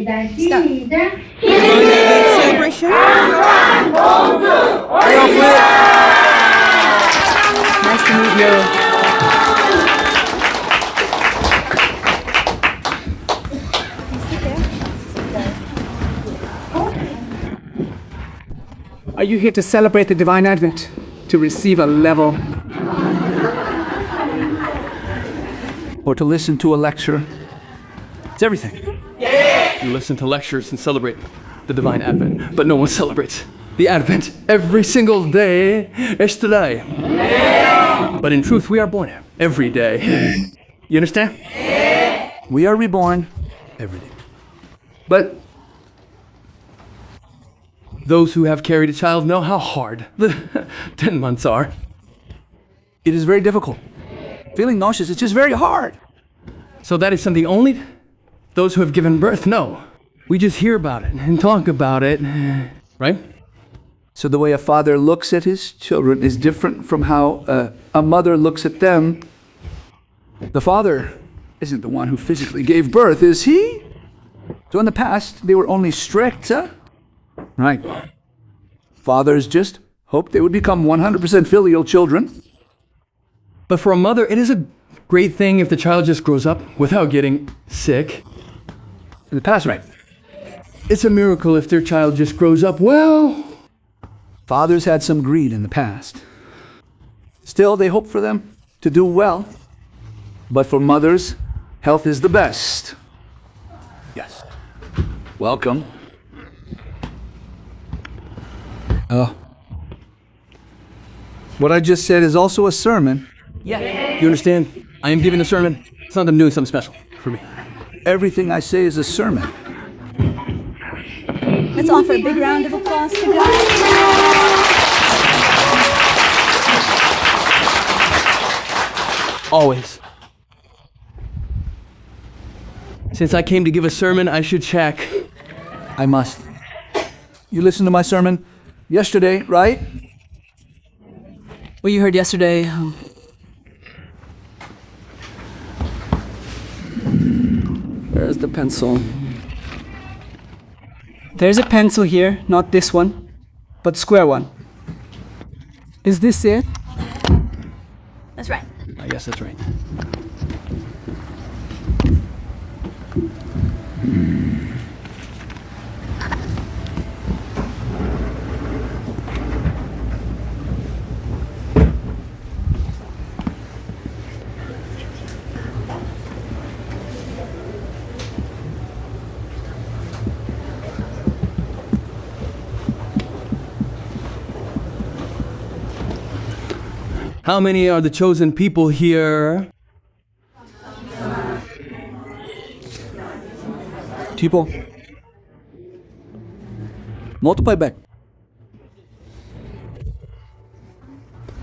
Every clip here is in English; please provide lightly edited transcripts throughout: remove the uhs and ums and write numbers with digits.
갑니다. 시작. Celebration. Nice to meet you. Are you here to celebrate the Divine Advent? To receive a level? Or to listen to a lecture? It's everything. You listen to lectures and celebrate the Divine Advent, but no one celebrates the Advent every single day. It's today. But in truth, we are born every day. You understand? We are reborn Every day. But those who have carried a child know how hard the 10 months are. It is very difficult. Feeling nauseous, it's just very hard. So that is something only those who have given birth know. We just hear about it and talk about it, right? So the way a father looks at his children is different from how a mother looks at them. The father isn't the one who physically gave birth, is he? So in the past, they were only strict, right? Fathers just hoped they would become 100% filial children. But for a mother, it is a great thing if the child just grows up without getting sick. In the past, right? It's a miracle if their child just grows up well. Fathers had some greed in the past. Still, they hope for them to do well. But for mothers, health is the best. Yes. Welcome. What I just said is also a sermon. Yeah. You understand? I am giving a sermon. It's not that I'm doing something special for me. Everything I say is a sermon. Let's offer a big round of applause to God. Always. Since I came to give a sermon, I should check. I must. You listened to my sermon yesterday, right? What you heard yesterday, where's the pencil? There's a pencil here, not this one, but square one. Is this it? That's right. I guess that's right. How many are the chosen people here? People. Multiply back.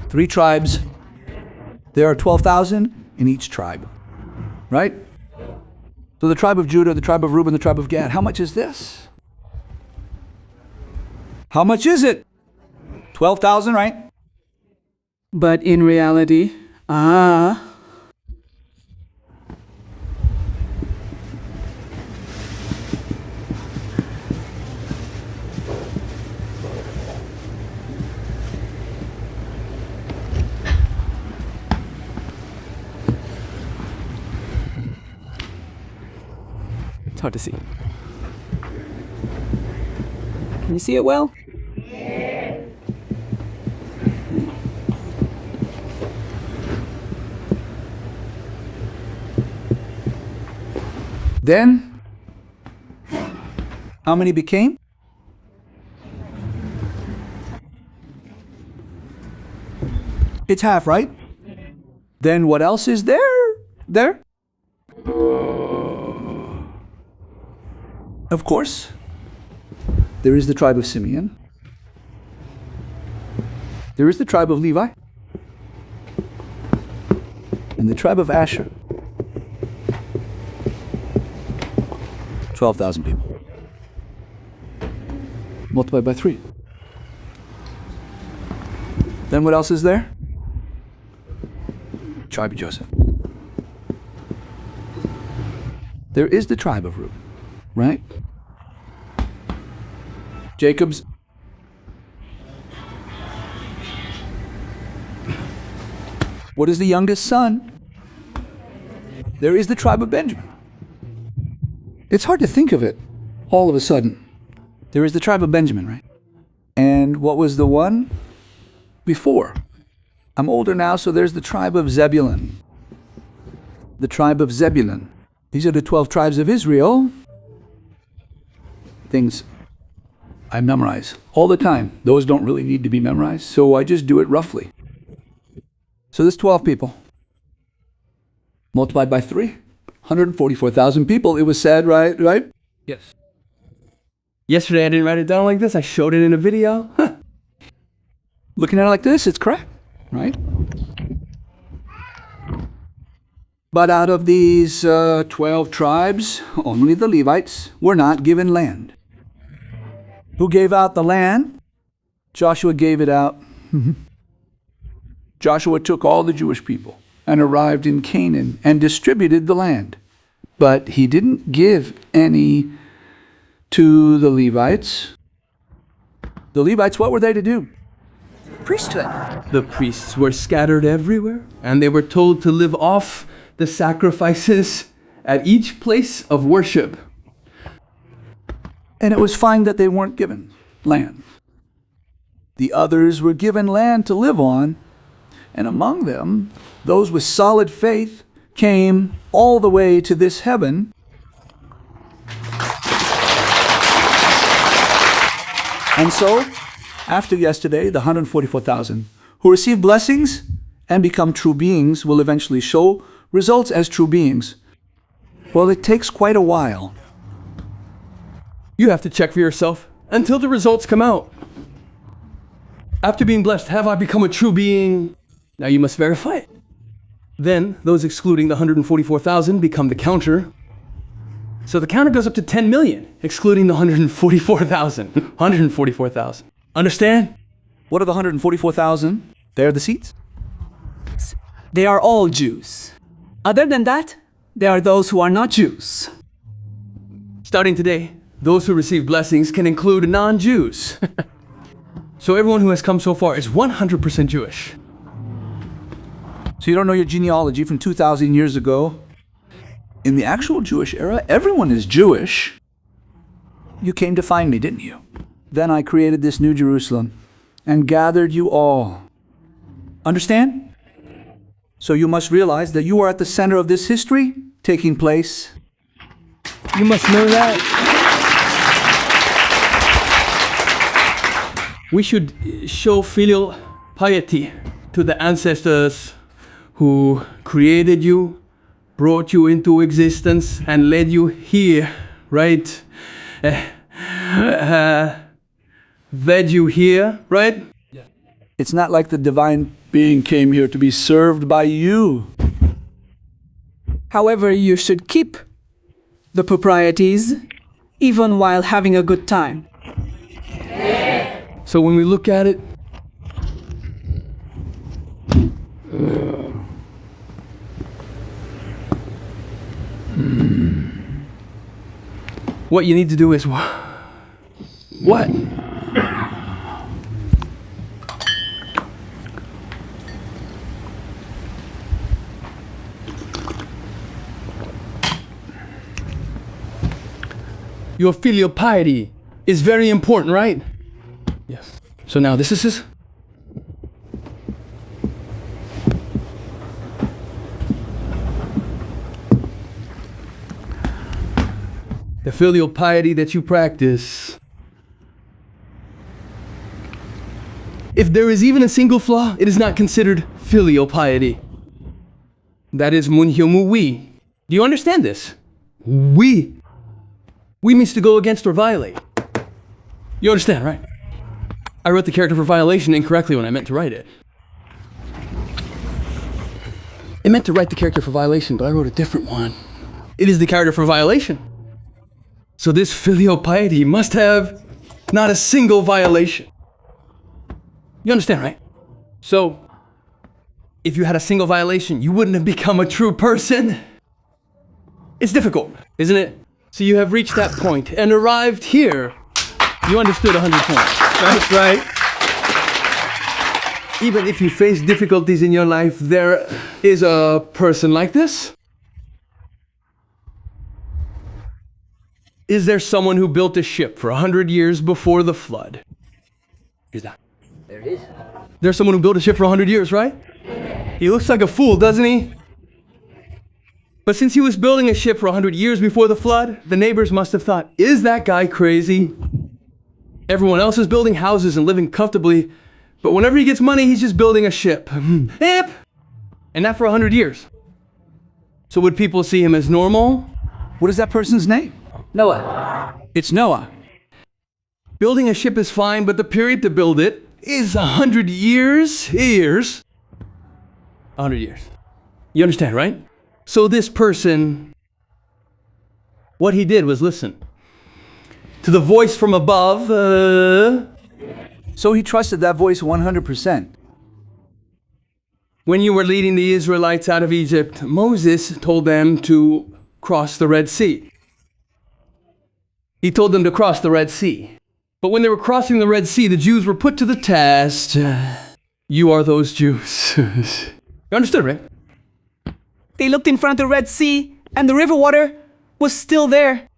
3 tribes. There are 12,000 in each tribe. Right? So the tribe of Judah, the tribe of Reuben, the tribe of Gad. How much is this? How much is it? 12,000, right? But in reality, It's hard to see. Can you see it well? Then, how many became? It's half, right? Then what else is there? There? Of course, there is the tribe of Simeon. There is the tribe of Levi. And the tribe of Asher. 12,000 people. Multiplied by 3. Then what else is there? Tribe of Joseph. There is the tribe of Reuben, right? Jacob's. What is the youngest son? There is the tribe of Benjamin. It's hard to think of it all of a sudden. There is the tribe of Benjamin, right? And what was the one before? I'm older now, so there's the tribe of Zebulun. The tribe of Zebulun. These are the 12 tribes of Israel. Things I memorize all the time. Those don't really need to be memorized, so I just do it roughly. So there's 12 people. Multiplied by 3, 144,000 people. It was said, right? Yes. Yesterday I didn't write it down like this. I showed it in a video. Looking at it like this, it's correct, right? But out of these 12 tribes, only the Levites were not given land. Who gave out the land? Joshua gave it out. Joshua took all the Jewish people and arrived in Canaan and distributed the land. But he didn't give any to the Levites. The Levites, what were they to do? Priesthood. The priests were scattered everywhere, and they were told to live off the sacrifices at each place of worship. And it was fine that they weren't given land. The others were given land to live on, and among them, those with solid faith came all the way to this heaven. And so, after yesterday, the 144,000 who receive blessings and become true beings will eventually show results as true beings. Well, it takes quite a while. You have to check for yourself until the results come out. After being blessed, have I become a true being? Now you must verify it. Then, those excluding the 144,000 become the counter. So the counter goes up to 10 million, excluding the 144,000. 144,000. Understand? What are the 144,000? They're the seats? They are all Jews. Other than that, there are those who are not Jews. Starting today, those who receive blessings can include non-Jews. So everyone who has come so far is 100% Jewish. So you don't know your genealogy from 2,000 years ago? In the actual Jewish era, everyone is Jewish. You came to find me, didn't you? Then I created this new Jerusalem and gathered you all. Understand? So you must realize that you are at the center of this history taking place. You must know that. We should show filial piety to the ancestors who created you, brought you into existence, and led you here, right? Led you here, right? It's not like the divine being came here to be served by you. However, you should keep the proprieties even while having a good time. So when we look at it, what you need to do is what? Your filial piety is very important, right? Yes. So now this is his. The filial piety that you practice. If there is even a single flaw, it is not considered filial piety. That is munhyomu we. Do you understand this? We. We means to go against or violate. You understand, right? I wrote the character for violation incorrectly when I meant to write it. It meant to write the character for violation, but I wrote a different one. It is the character for violation. So this filial piety must have not a single violation. You understand, right? So, if you had a single violation, you wouldn't have become a true person. It's difficult, isn't it? So you have reached that point and arrived here You understood 100 points. That's right. Even if you face difficulties in your life, there is a person like this. Is there someone who built a ship for 100 years before the flood? Is that? There is. There's someone who built a ship for 100 years, right? He looks like a fool, doesn't he? But since he was building a ship for 100 years before the flood, the neighbors must have thought, is that guy crazy? Everyone else is building houses and living comfortably, but whenever he gets money, he's just building a ship. Yep. And that for 100 years. So would people see him as normal? What is that person's name? Noah. It's Noah. Building a ship is fine, but the period to build it is 100 years. 100 years. You understand, right? So this person, what he did was listen to the voice from above. So he trusted that voice 100%. When you were leading the Israelites out of Egypt, Moses told them to cross the Red Sea. He told them to cross the Red Sea. But when they were crossing the Red Sea, the Jews were put to the test. You are those Jews. You understood, right? They looked in front of the Red Sea, and the river water was still there.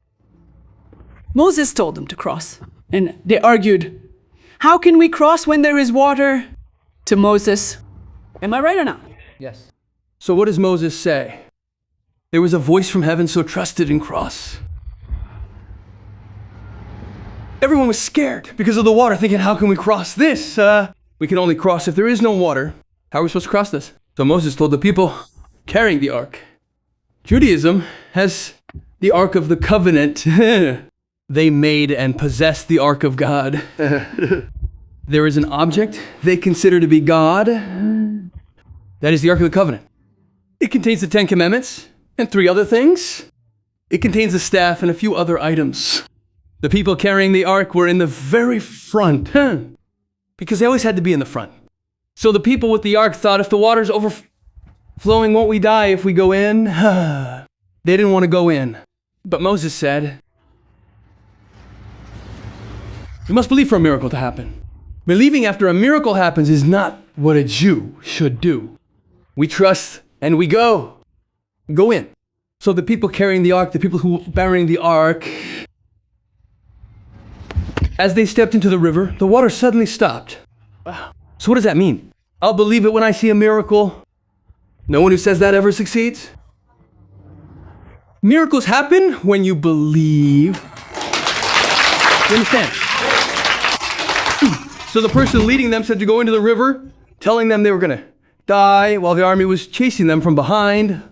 Moses told them to cross, and they argued, how can we cross when there is water? To Moses, am I right or not? Yes. So what does Moses say? There was a voice from heaven, so trust it and cross. Everyone was scared because of the water, thinking, how can we cross this? We can only cross if there is no water. How are we supposed to cross this? So Moses told the people carrying the ark. Judaism has the Ark of the Covenant. They made and possessed the Ark of God. There is an object they consider to be God. That is the Ark of the Covenant. It contains the 10 Commandments and 3 other things. It contains a staff and a few other items. The people carrying the ark were in the very front, because they always had to be in the front. So the people with the ark thought, if the water's overflowing, won't we die if we go in? They didn't want to go in. But Moses said, you must believe for a miracle to happen. Believing after a miracle happens is not what a Jew should do. We trust and we go. Go in. So the people carrying the ark, the people who were bearing the ark, as they stepped into the river, the water suddenly stopped. Wow. So what does that mean? I'll believe it when I see a miracle. No one who says that ever succeeds. Miracles happen when you believe. You understand? So the person leading them said to go into the river, telling them they were going to die while the army was chasing them from behind.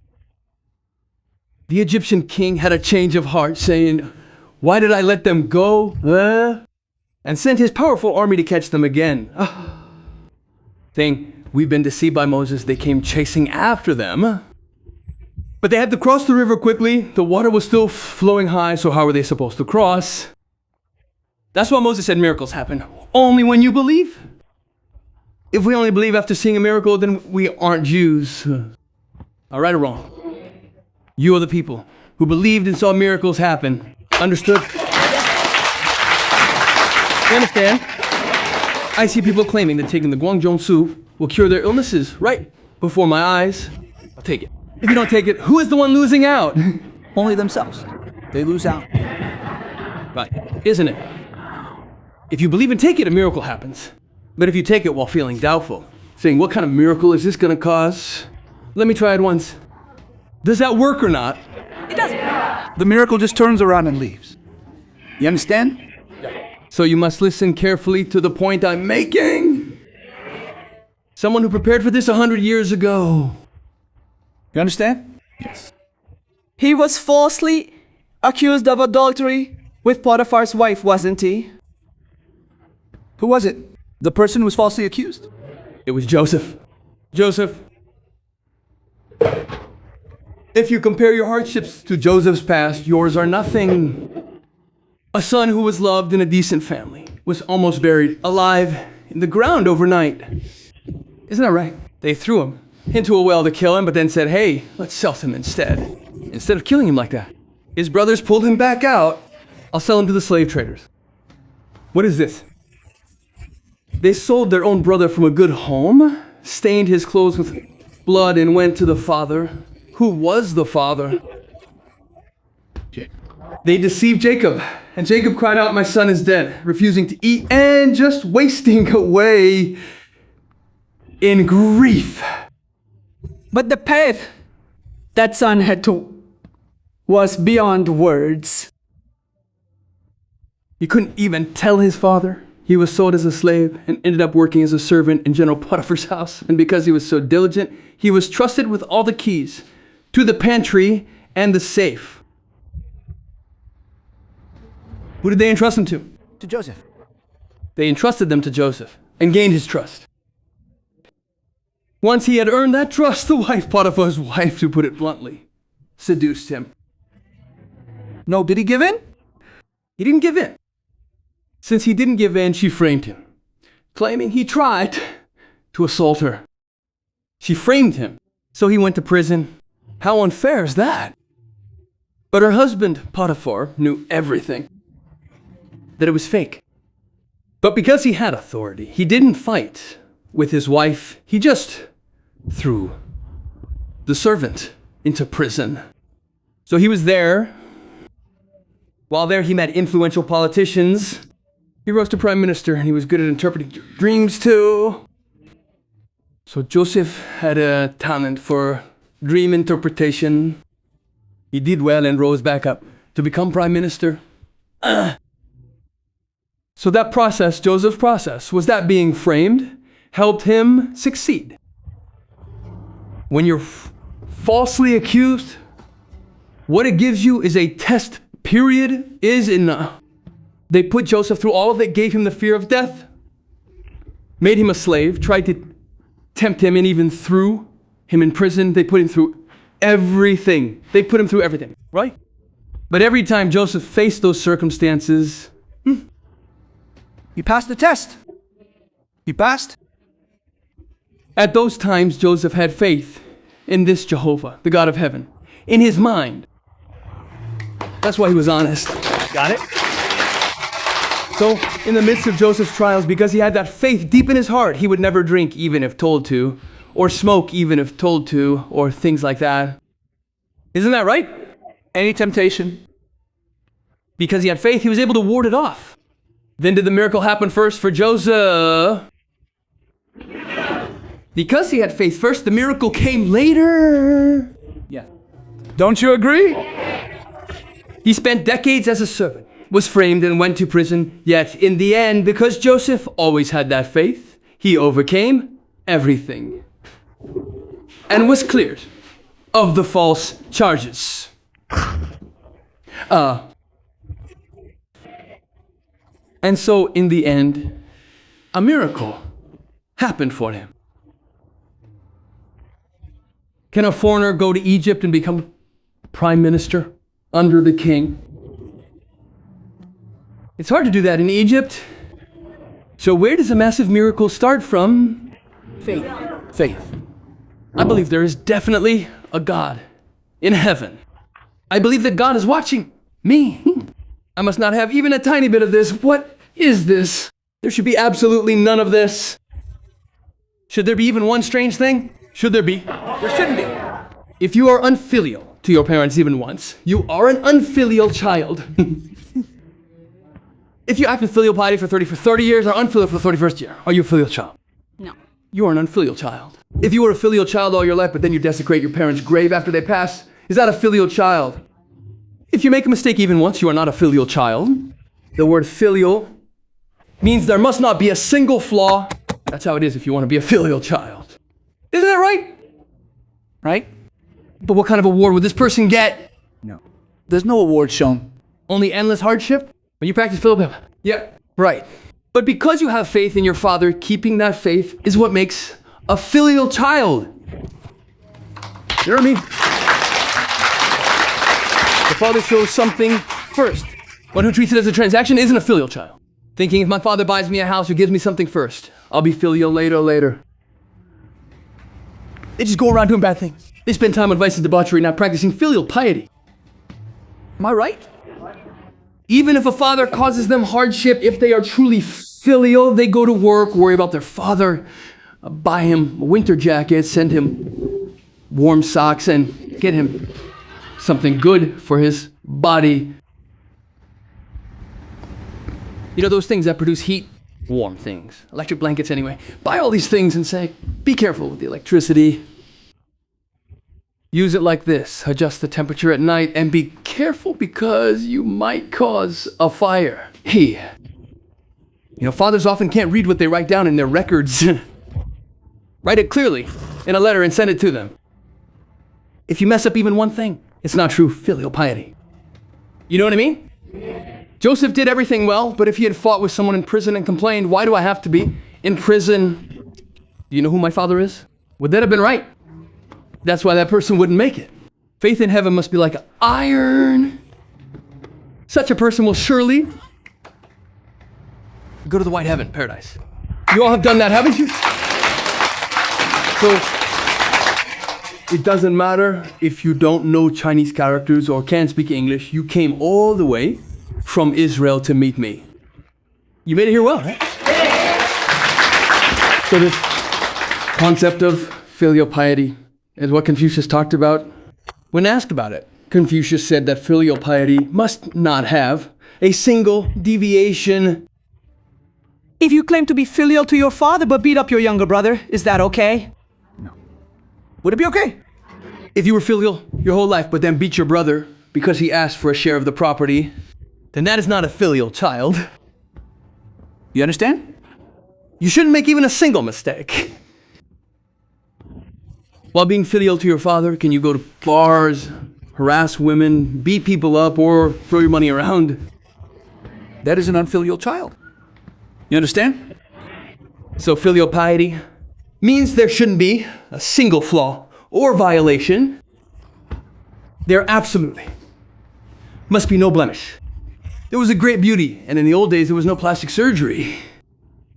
The Egyptian king had a change of heart, saying, why did I let them go? And sent his powerful army to catch them again. Saying, we've been deceived by Moses. They came chasing after them. But they had to cross the river quickly. The water was still flowing high, so how were they supposed to cross? That's why Moses said miracles happen only when you believe. If we only believe after seeing a miracle, then we aren't Jews. All right or wrong? You are the people who believed and saw miracles happen. Understood? You understand? I see people claiming that taking the Guangzhou will cure their illnesses right before my eyes. I'll take it. If you don't take it, who is the one losing out? Only themselves. They lose out. Right, isn't it? If you believe and take it, a miracle happens. But if you take it while feeling doubtful, saying, what kind of miracle is this going to cause? Let me try it once. Does that work or not? It doesn't. The miracle just turns around and leaves. You understand? So you must listen carefully to the point I'm making. Someone who prepared for this 100 years ago. You understand? Yes. He was falsely accused of adultery with Potiphar's wife, wasn't he? Who was it? The person who was falsely accused? It was Joseph. Joseph. If you compare your hardships to Joseph's past, yours are nothing. A son who was loved in a decent family was almost buried alive in the ground overnight. Isn't that right? They threw him into a well to kill him, but then said, hey, let's sell him instead of killing him like that. His brothers pulled him back out. I'll sell him to the slave traders. What is this? They sold their own brother from a good home, stained his clothes with blood, and went to the father. Who was the father? They deceived Jacob, and Jacob cried out, "My son is dead," refusing to eat and just wasting away in grief. But the path that son had to was beyond words. He couldn't even tell his father. He was sold as a slave and ended up working as a servant in General Potiphar's house. And because he was so diligent, he was trusted with all the keys to the pantry and the safe. Who did they entrust him to? To Joseph. They entrusted them to Joseph and gained his trust. Once he had earned that trust, the wife, Potiphar's wife, to put it bluntly, seduced him. No, did he give in? He didn't give in. Since he didn't give in, she framed him, claiming he tried to assault her. She framed him, so he went to prison. How unfair is that? But her husband, Potiphar, knew everything, that it was fake. But because he had authority, he didn't fight with his wife. He just threw the servant into prison. So he was there. While there, he met influential politicians. He rose to prime minister, and he was good at interpreting dreams too. So Joseph had a talent for dream interpretation. He did well and rose back up to become prime minister. So that process, Joseph's process, was that being framed, helped him succeed. When you're falsely accused, what it gives you is a test period, is enough. They put Joseph through all that, gave him the fear of death, made him a slave, tried to tempt him, and even threw him in prison. They put him through everything. They put him through everything, right? But every time Joseph faced those circumstances, He passed the test. He passed. at those times, Joseph had faith in this Jehovah, the God of heaven, in his mind. That's why he was honest. Got it? So, in the midst of Joseph's trials, because he had that faith deep in his heart, he would never drink even if told to, or smoke even if told to, or things like that. Isn't that right? Any temptation? Because he had faith, he was able to ward it off. Then did the miracle happen first for Joseph? Because he had faith first, the miracle came later. Yeah. Don't you agree? He spent decades as a servant, was framed and went to prison, yet in the end, because Joseph always had that faith, he overcame everything and was cleared of the false charges. And so in the end, a miracle happened for him. Can a foreigner go to Egypt and become prime minister under the king? It's hard to do that in Egypt. So where does a massive miracle start from? Faith. Faith. I believe there is definitely a God in heaven. I believe that God is watching me. I must not have even a tiny bit of this. What is this? There should be absolutely none of this. Should there be even one strange thing? Should there be? There shouldn't be. If you are unfilial to your parents even once, you are an unfilial child. If you act with filial piety for 30 years, or unfilial for the 31st year, are you a filial child? No. You are an unfilial child. If you were a filial child all your life, but then you desecrate your parents' grave after they pass, is that a filial child? If you make a mistake even once, you are not a filial child. The word filial means there must not be a single flaw. That's how it is if you want to be a filial child. Isn't that right? Right? But what kind of award would this person get? No. There's no award shown. Only endless hardship? When you practice filial piety? Yeah, right. But because you have faith in your father, keeping that faith is what makes a filial child. You know what I mean? The father shows something first. One who treats it as a transaction isn't a filial child. Thinking if my father buys me a house or gives me something first, I'll be filial later. They just go around doing bad things. They spend time on vice and debauchery, not practicing filial piety. Am I right? Even if a father causes them hardship, if they are truly filial, they go to work, worry about their father, buy him a winter jacket, send him warm socks, and get him something good for his body. You know those things that produce heat? Warm things. Electric blankets anyway. Buy all these things and say, be careful with the electricity. Use it like this. Adjust the temperature at night and be careful because you might cause a fire. Hey, you know, fathers often can't read what they write down in their records. Write it clearly in a letter and send it to them. If you mess up even one thing, it's not true filial piety. You know what I mean? Joseph did everything well, but if he had fought with someone in prison and complained, why do I have to be in prison? Do you know who my father is? Would that have been right? That's why that person wouldn't make it. Faith in heaven must be like iron. Such a person will surely go to the white heaven, paradise. You all have done that, haven't you? So, it doesn't matter if you don't know Chinese characters or can't speak English. You came all the way from Israel to meet me. You made it here well, right? So this concept of filial piety is what Confucius talked about. When asked about it, Confucius said that filial piety must not have a single deviation. If you claim to be filial to your father but beat up your younger brother, is that okay? Would it be okay? If you were filial your whole life but then beat your brother because he asked for a share of the property, then that is not a filial child. You understand? You shouldn't make even a single mistake. While being filial to your father, can you go to bars, harass women, beat people up, or throw your money around? That is an unfilial child. You understand? So filial piety means there shouldn't be a single flaw or violation. There absolutely must be no blemish. There was a great beauty, and in the old days there was no plastic surgery.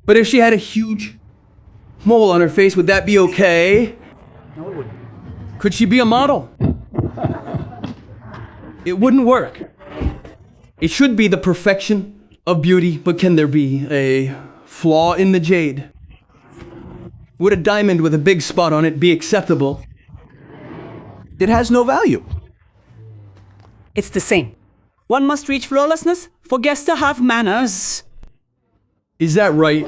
But if she had a huge mole on her face, would that be okay? No, it wouldn't. Could she be a model? It wouldn't work. It should be the perfection of beauty, but can there be a flaw in the jade? Would a diamond with a big spot on it be acceptable? It has no value. It's the same. One must reach flawlessness for guests to have manners. Is that right?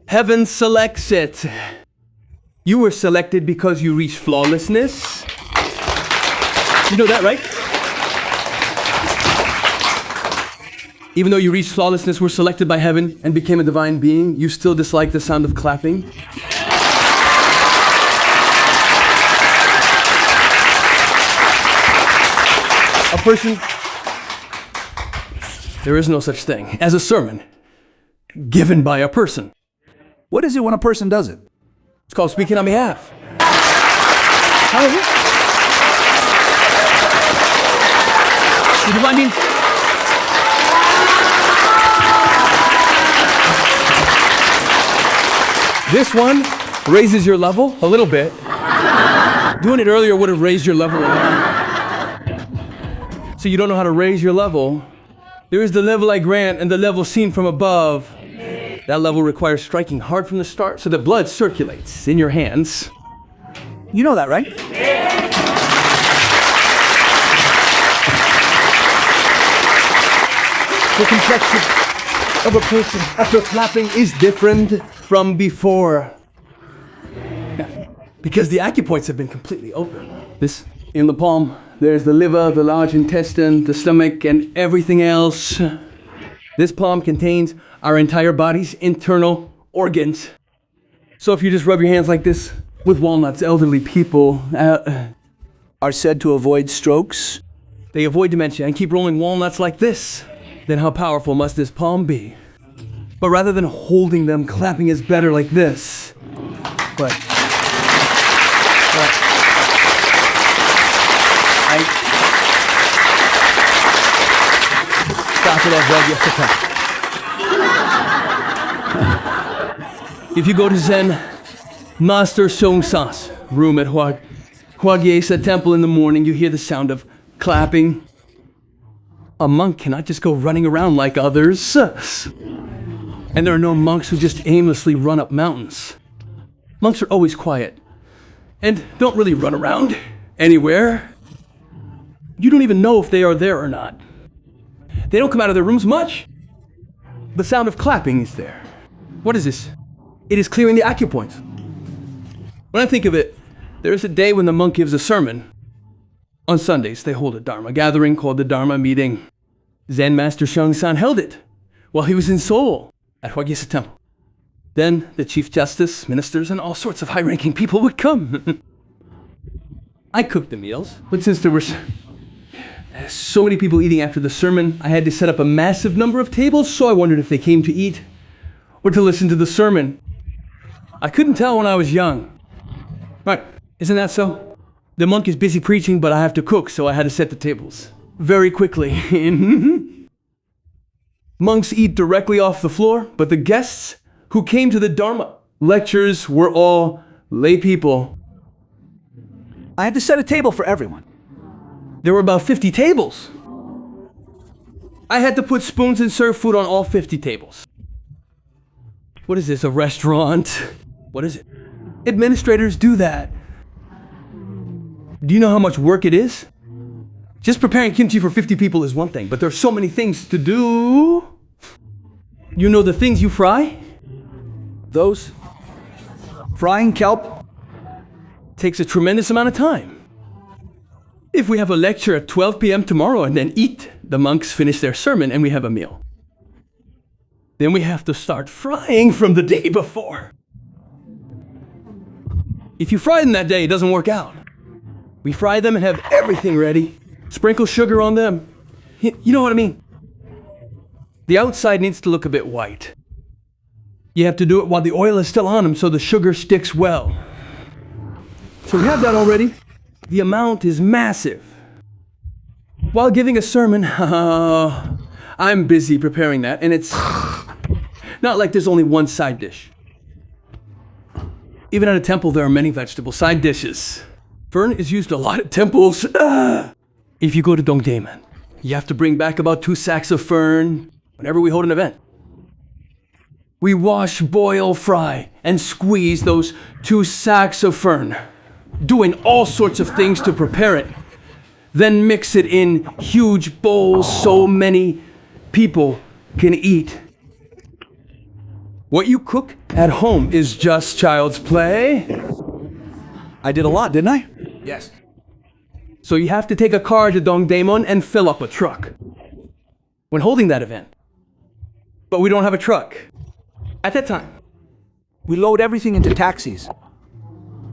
Heaven selects it. You were selected because you reached flawlessness. You know that, right? Even though you reached flawlessness, were selected by heaven, and became a divine being, you still dislike the sound of clapping? A person... There is no such thing as a sermon given by a person. What is it when a person does it? It's called speaking on behalf. How is it? You know what I mean? This one raises your level a little bit. Doing it earlier would have raised your level a lot. So you don't know how to raise your level. There is the level I grant and the level seen from above. That level requires striking hard from the start so that blood circulates in your hands. You know that, right? The complexion of a person after clapping is different from before. Yeah, because the acupoints have been completely open. This, in the palm, there's the liver, the large intestine, the stomach, and everything else. This palm contains our entire body's internal organs. So if you just rub your hands like this with walnuts, elderly people Are said to avoid strokes. they avoid dementia and keep rolling walnuts like this. Then how powerful must this palm be? But rather than holding them, clapping is better like this. But stop it, If you go to Zen Master Songsa's room at Hwagyesa Temple in the morning, you hear the sound of clapping. A monk cannot just go running around like others. And there are no monks who just aimlessly run up mountains. Monks are always quiet and don't really run around anywhere. You don't even know if they are there or not. They don't come out of their rooms much. The sound of clapping is there. What is this? It is clearing the acupoints. When I think of it, there is a day when the monk gives a sermon. On Sundays, they hold a Dharma gathering called the Dharma meeting. Zen Master Shang-san held it while he was in Seoul at Hwagyesa Temple. Then the Chief Justice, ministers, and all sorts of high-ranking people would come. I cooked the meals, but since there were so many people eating after the sermon, I had to set up a massive number of tables, so I wondered if they came to eat or to listen to the sermon. I couldn't tell when I was young. Right, isn't that so? The monk is busy preaching, but I have to cook, so I had to set the tables very quickly. Monks eat directly off the floor, but the guests who came to the Dharma lectures were all lay people. I had to set a table for everyone. There were about 50 tables. I had to put spoons and serve food on all 50 tables. What is this, a restaurant? What is it? Administrators do that. Do you know how much work it is? Just preparing kimchi for 50 people is one thing, but there are so many things to do. You know the things you fry? Those frying kelp Takes a tremendous amount of time. If we have a lecture at 12 p.m. tomorrow and then eat, the monks finish their sermon and we have a meal. Then we have to start frying from the day before. If you fry them that day, it doesn't work out. We fry them and have everything ready. Sprinkle sugar on them. You know what I mean? The outside needs to look a bit white. You have to do it while the oil is still on them so the sugar sticks well. So we have that already. The amount is massive. While giving a sermon, I'm busy preparing that, and it's not like there's only one side dish. Even at a temple, there are many vegetable side dishes. Fern is used a lot at temples. If you go to Dongdaeman, you have to bring back about 2 sacks of fern whenever we hold an event. We wash, boil, fry, and squeeze those 2 sacks of fern, doing all sorts of things to prepare it. Then mix it in huge bowls so many people can eat. What you cook at home is just child's play. I did a lot, didn't I? Yes. So you have to take a car to Dongdaemun and fill up a truck when holding that event. But we don't have a truck at that time. We load everything into taxis.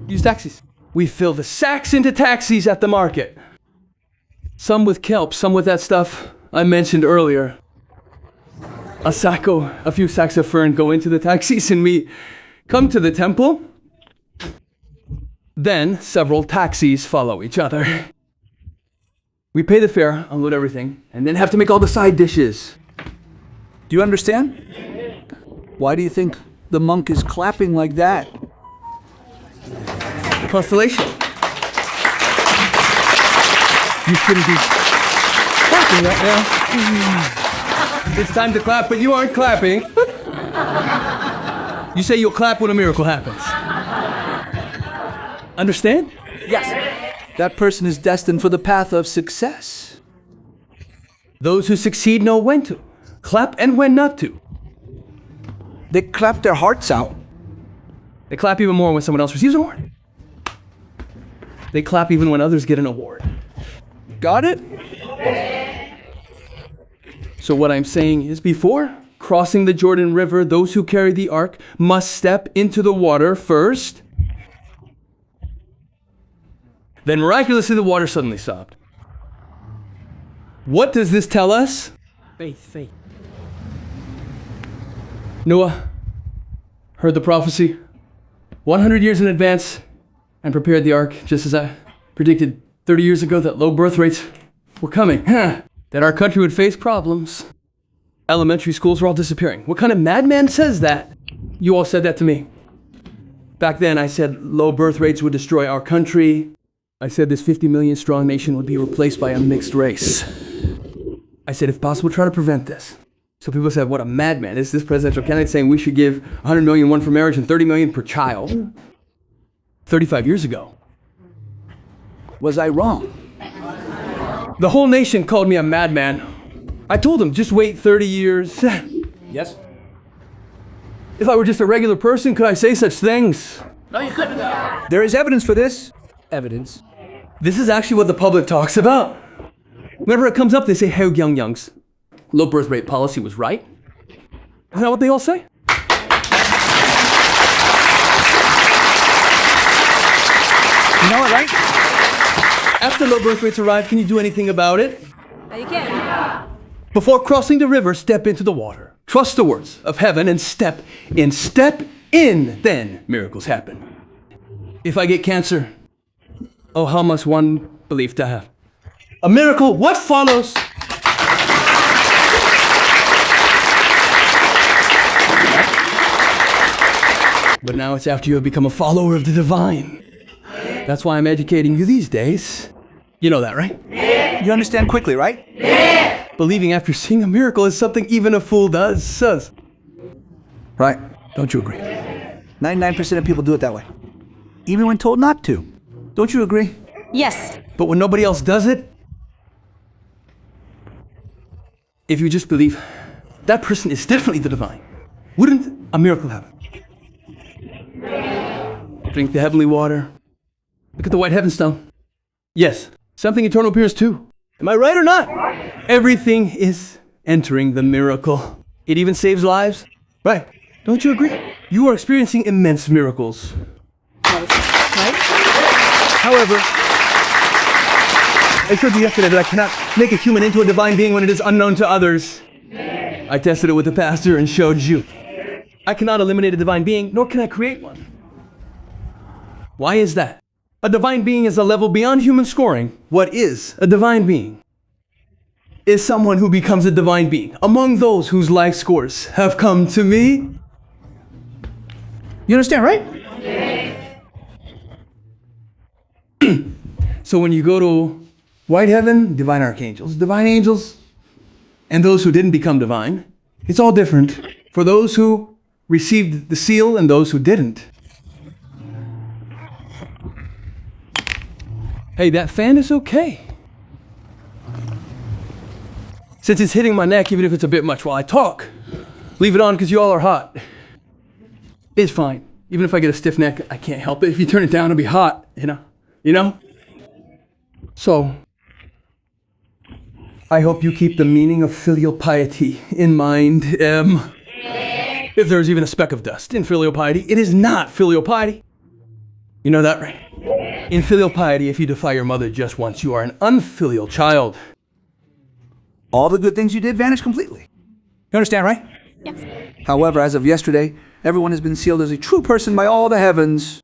Use taxis. We fill the sacks into taxis at the market. Some with kelp, some with that stuff I mentioned earlier. A few sacks of fern go into the taxis and we come to the temple. Then several taxis follow each other. We pay the fare, unload everything, and then have to make all the side dishes. Do you understand? Why do you think the monk is clapping like that? Constellation. You shouldn't be clapping right now. It's time to clap, but you aren't clapping. You say you'll clap when a miracle happens. Understand? Yes. That person is destined for the path of success. Those who succeed know when to clap and when not to. They clap their hearts out. They clap even more when someone else receives an award. They clap even when others get an award. Got it? So what I'm saying is, before crossing the Jordan River, those who carry the ark must step into the water first. Then miraculously the water suddenly stopped. What does this tell us? Faith. Noah heard the prophecy 100 years in advance and prepared the ark, just as I predicted 30 years ago that low birth rates were coming, that our country would face problems. Elementary schools were all disappearing. What kind of madman says that? You all said that to me. Back then I said low birth rates would destroy our country. I said this 50 million strong nation would be replaced by a mixed race. I said, if possible, try to prevent this. So people said, what a madman. Is this presidential candidate saying we should give 100 million one for marriage and 30 million per child? 35 years ago. Was I wrong? The whole nation called me a madman. I told them, just wait 30 years. Yes. If I were just a regular person, could I say such things? There is evidence for this. Evidence. This is actually what the public talks about. Whenever it comes up, they say, hey, Young's low birth rate policy was right. Isn't that what they all say? You know it, right? After low birth rates arrive, can you do anything about it? No, you can't. Before crossing the river, step into the water. Trust the words of heaven and step in. Step in, then miracles happen. If I get cancer, oh, how must one believe to have? A miracle, what follows? But now it's after you have become a follower of the divine. That's why I'm educating you these days. You know that, right? You understand quickly, right? Believing after seeing a miracle is something even a fool does. Right. Don't you agree? 99% of people do it that way. Even when told not to. Don't you agree? Yes. But when nobody else does it, if you just believe that person is definitely the divine, wouldn't a miracle happen? Drink the heavenly water. Look at the white heaven stone. Yes, something eternal appears too. Am I right or not? Everything is entering the miracle. It even saves lives. Right. Don't you agree? You are experiencing immense miracles. However, I showed you yesterday that I cannot make a human into a divine being when it is unknown to others. I tested it with the pastor and showed you. I cannot eliminate a divine being, nor can I create one. Why is that? A divine being is a level beyond human scoring. What is a divine being? Is someone who becomes a divine being among those whose life scores have come to me. You understand, right? So when you go to white heaven, divine archangels, divine angels, and those who didn't become divine, it's all different for those who received the seal and those who didn't. Hey, that fan is okay. Since it's hitting my neck, even if it's a bit much while I talk, leave it on because you all are hot. It's fine. Even if I get a stiff neck, I can't help it. If you turn it down, it'll be hot, you know? So, I hope you keep the meaning of filial piety in mind. If there's even a speck of dust in filial piety, it is not filial piety. You know that, right? In filial piety, if you defy your mother just once, you are an unfilial child. All the good things you did vanish completely. You understand, right? Yes. However, as of yesterday, everyone has been sealed as a true person by all the heavens.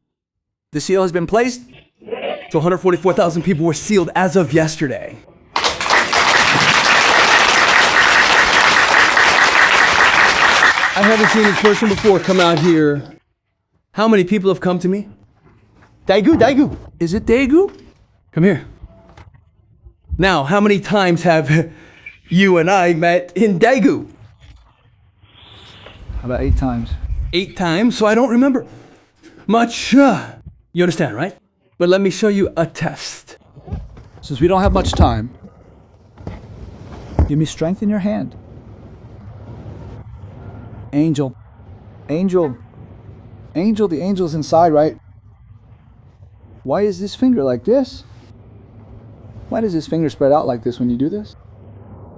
The seal has been placed. So 144,000 people were sealed as of yesterday. I haven't seen this person before come out here. How many people have come to me? Daegu. Is it Daegu? Come here. Now, how many times have you and I met in Daegu? About 8 times. 8 times, so I don't remember much. You understand, right? But let me show you a test. Since we don't have much time, give me strength in your hand. Angel, the angel's inside, right? Why is this finger like this? Why does this finger spread out like this when you do this?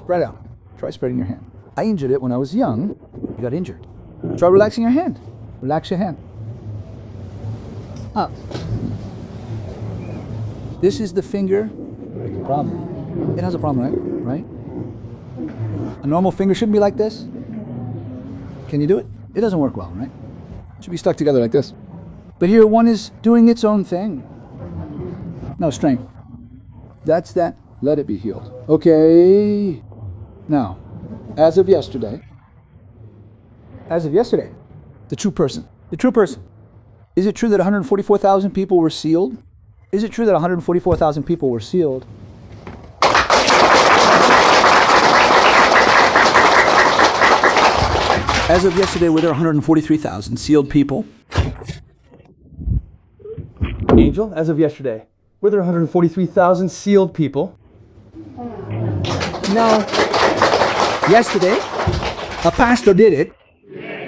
Spread out. Try spreading your hand. I injured it when I was young. You got injured. Try relaxing your hand. Relax your hand. Up. This is the finger. Problem. It has a problem, right? A normal finger shouldn't be like this. Can you do it? It doesn't work well, right? It should be stuck together like this. But here one is doing its own thing. No, strength. That's that. Let it be healed. Okay. Now, as of yesterday, the true person. Is it true that 144,000 people were sealed? Is it true that 144,000 people were sealed? As of yesterday, were there 143,000 sealed people? Angel, as of yesterday, were there 143,000 sealed people? No. Yesterday, a pastor did it.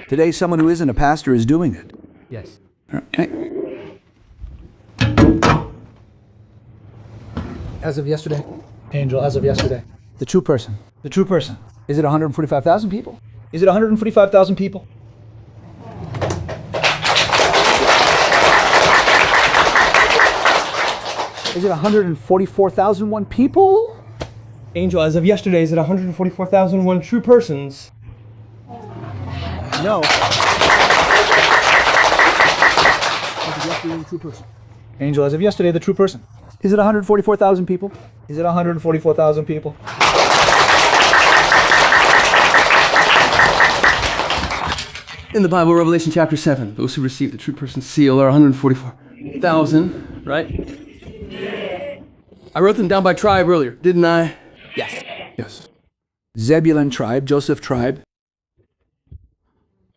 Today, someone who isn't a pastor is doing it. Yes. Okay. As of yesterday, Angel, as of yesterday, the true person. The true person. Is it 145,000 people? Is it 145,000 people? Is it 144,001 people? Angel, as of yesterday, is it 144,001 true persons? No. As of yesterday, the true person. Angel, as of yesterday, the true person. Is it 144,000 people? Is it 144,000 people? In the Bible, Revelation chapter 7, those who receive the true person's seal are 144,000, right? I wrote them down by tribe earlier, didn't I? Yes. Yes. Zebulun tribe, Joseph tribe.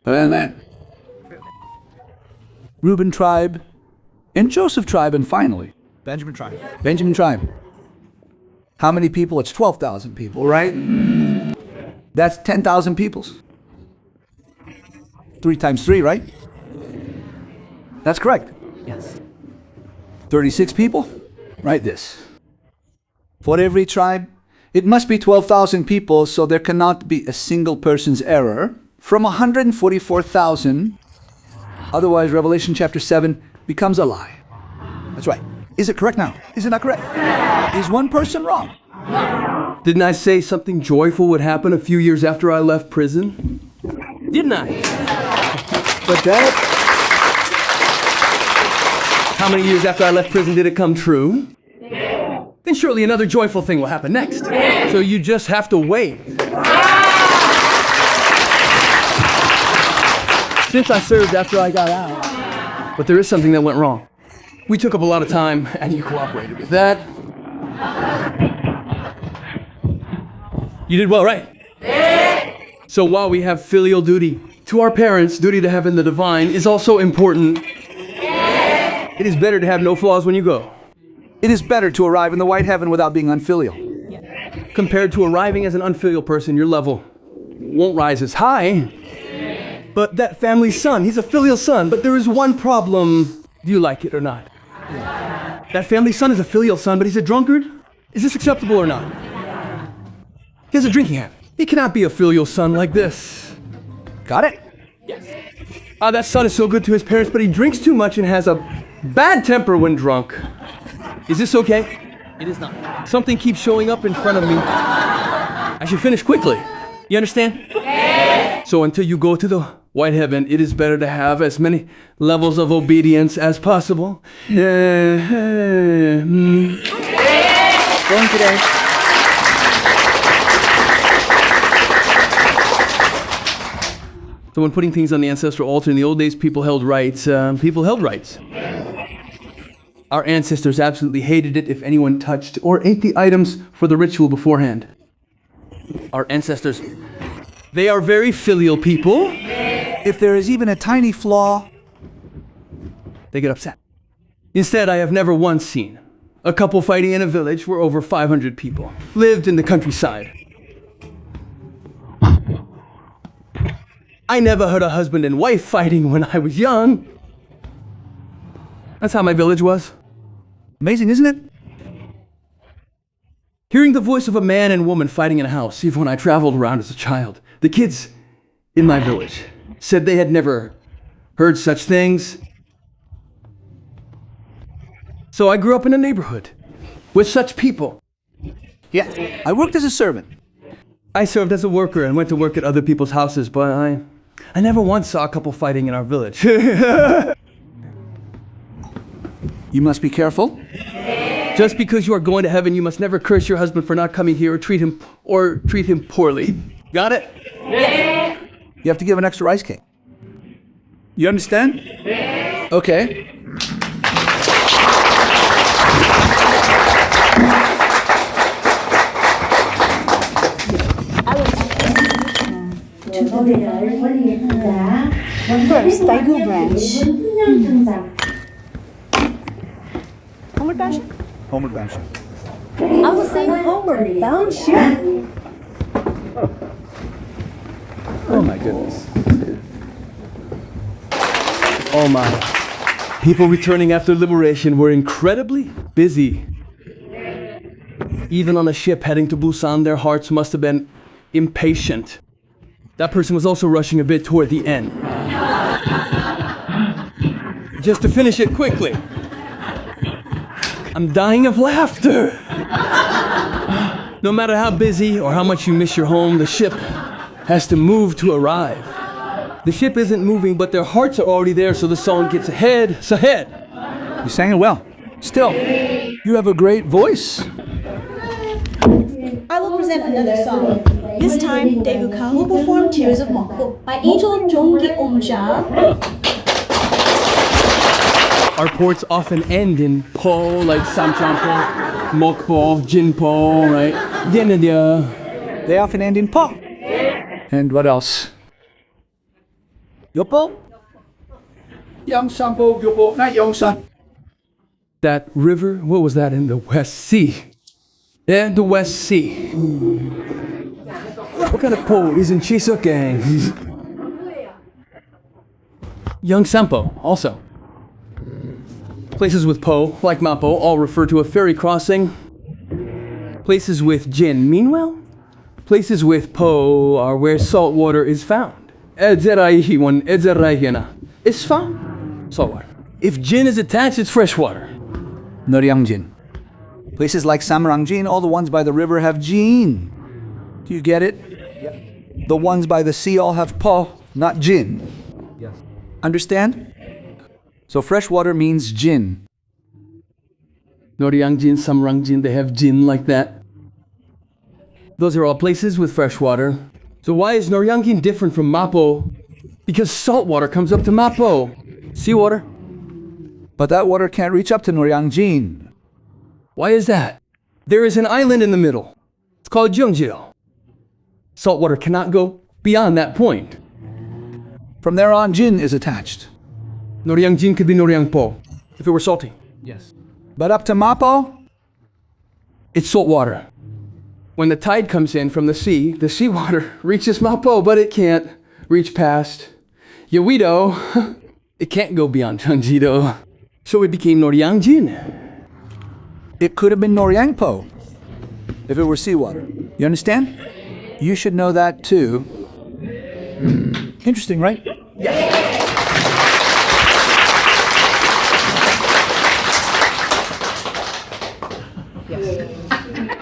And then Reuben tribe, and Joseph tribe, and finally Benjamin tribe. Benjamin tribe. How many people? It's 12,000 people, right? That's 10,000 peoples. 3 times 3, right? That's correct. Yes. 36 people? Write this. For every tribe, it must be 12,000 people, so there cannot be a single person's error from 144,000. Otherwise, Revelation chapter 7 becomes a lie. That's right. Is it correct now? Is it not correct? Is one person wrong? Didn't I say something joyful would happen a few years after I left prison? Didn't I? But that... How many years after I left prison did it come true? Then surely another joyful thing will happen next. So you just have to wait. Since I served after I got out. But there is something that went wrong. We took up a lot of time, and you cooperated with that. You did well, right? So while we have filial duty to our parents, duty to heaven, the divine, is also important. It is better to have no flaws when you go. It is better to arrive in the white heaven without being unfilial. Compared to arriving as an unfilial person, your level won't rise as high. But that family's son, he's a filial son, but there is one problem. Do you like it or not? That family's son is a filial son, but he's a drunkard? Is this acceptable or not? He has a drinking habit. He cannot be a filial son like this. Got it? That son is so good to his parents, but he drinks too much and has a bad temper when drunk. Is this okay? It is not. Something keeps showing up in front of me. I should finish quickly. You understand? So until you go to the white heaven, it is better to have as many levels of obedience as possible. Going today. So when putting things on the ancestral altar in the old days, people held rights. Our ancestors absolutely hated it if anyone touched or ate the items for the ritual beforehand. Our ancestors, they are very filial people. If there is even a tiny flaw, They get upset. Instead, I have never once seen a couple fighting in a village where over 500 people lived in the countryside. I never heard a husband and wife fighting when I was young. That's how my village was. amazing, isn't it? Hearing the voice of a man and woman fighting in a house, even when I traveled around as a child. The kids in my village said they had never heard such things. So I grew up in a neighborhood with such people. Yeah. I worked as a servant. I served as a worker and went to work at other people's houses, but I never once saw a couple fighting in our village. You must be careful. Just because you are going to heaven, you must never curse your husband for not coming here or treat him poorly. Got it? You have to give an extra rice cake. You understand? Okay. 주보를 원리에 First, Daegu branch. Homeward bound ship? Homeward bound ship. I was saying homeward bound ship. Oh my goodness. Oh my. People returning after liberation were incredibly busy. Even on a ship heading to Busan, their hearts must have been impatient. That person was also rushing a bit toward the end. Just to finish it quickly. I'm dying of laughter. No matter how busy or how much you miss your home, the ship has to move to arrive. The ship isn't moving, but their hearts are already there, so the song gets ahead. It's ahead. You sang it well. Still, you have a great voice. I will present another song. This time, Daegu Kang will perform Tears of Mokpo by Angel Jonggi Omja. Our ports often end in po, like samchampo, mokpo, jinpo, right? Dienadia. They often end in po. And what else? Yopo? Yongsanpo, Yopo, not Yongsan. That river, what was that in the West Sea? Yeah, the West Sea. What kind of po is in Chisuke? Yongsanpo, also. Places with po, like Mapo, all refer to a ferry crossing. Places with jin, meanwhile, places with po are where salt water is found. It's found. Salt water. If jin is attached, it's fresh water. Noryangjin. Places like Samrangjin, all the ones by the river have jin. Do you get it? Yep. The ones by the sea all have po, not jin. Yes. Understand? So fresh water means jin. Noryangjin, Samrangjin, they have jin like that. Those are all places with fresh water. So why is Noryangjin different from Mapo? Because salt water comes up to Mapo. Seawater. But that water can't reach up to Noryangjin. Why is that? There is an island in the middle. It's called Jeongjil. Salt water cannot go beyond that point. From there on, jin is attached. Noryangjin could be Noryangpo if it were salty. Yes. But up to Mapo? It's salt water. When the tide comes in from the seawater reaches Mapo, but it can't reach past Yewido. It can't go beyond Jeonjido. So it became Noryangjin. It could have been Noryangpo if it were seawater. You understand? You should know that too. Interesting, right?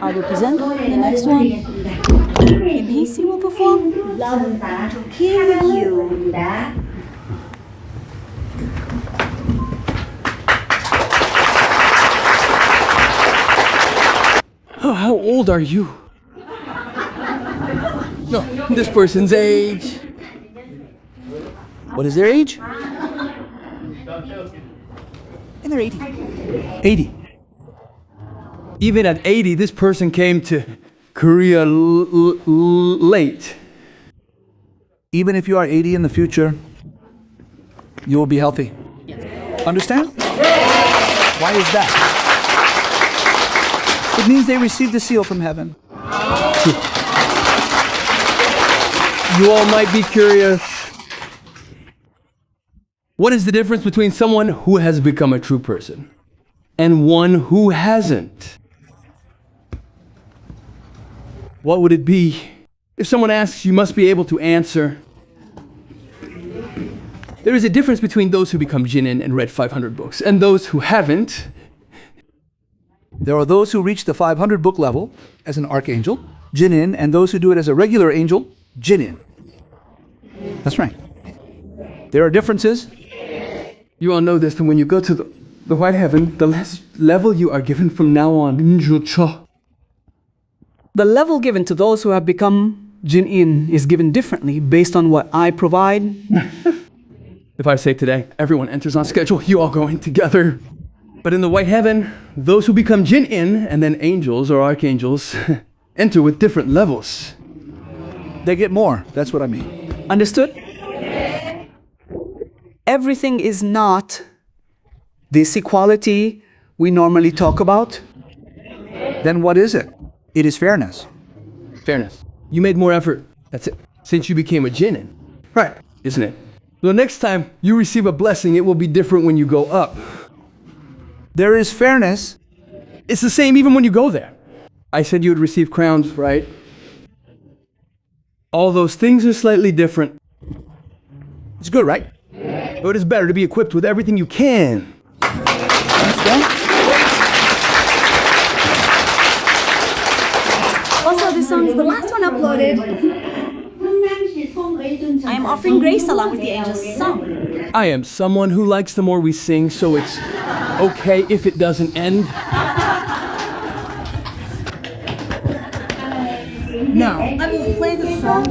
I will present the next one. Kim Hee-si will perform Love to Kill You. Oh, how old are you? No, this person's age. What is their age? In their 80s. 80. Even at 80, this person came to Korea late. Even if you are 80 in the future, you will be healthy. Understand? Why is that? It means they received a seal from heaven. You all might be curious. What is the difference between someone who has become a true person and one who hasn't? What would it be? If someone asks, you must be able to answer. There is a difference between those who become jinin and read 500 books and those who haven't. There are those who reach the 500 book level as an archangel, jinin, and those who do it as a regular angel, jinin. That's right. There are differences. You all know this, and when you go to the white heaven, the level you are given from now on, The level given to those who have become Jin-in is given differently based on what I provide. If I say today, everyone enters on schedule, you all go in together. But in the white heaven, those who become Jin-in and then angels or archangels enter with different levels. They get more. That's what I mean. Understood? everything is not this equality we normally talk about? Then what is it? It is fairness. Fairness. You made more effort. That's it. Since you became a jinnin. Right. Isn't it? The next time you receive a blessing, it will be different when you go up. There is fairness. It's the same even when you go there. I said you would receive crowns, right? All those things are slightly different. It's good, right? But it's better to be equipped with everything you can. Also, this song is the last one uploaded. I am offering grace along with the angels' song. I am someone who likes the more we sing, so it's okay if it doesn't end. Now, I will play the song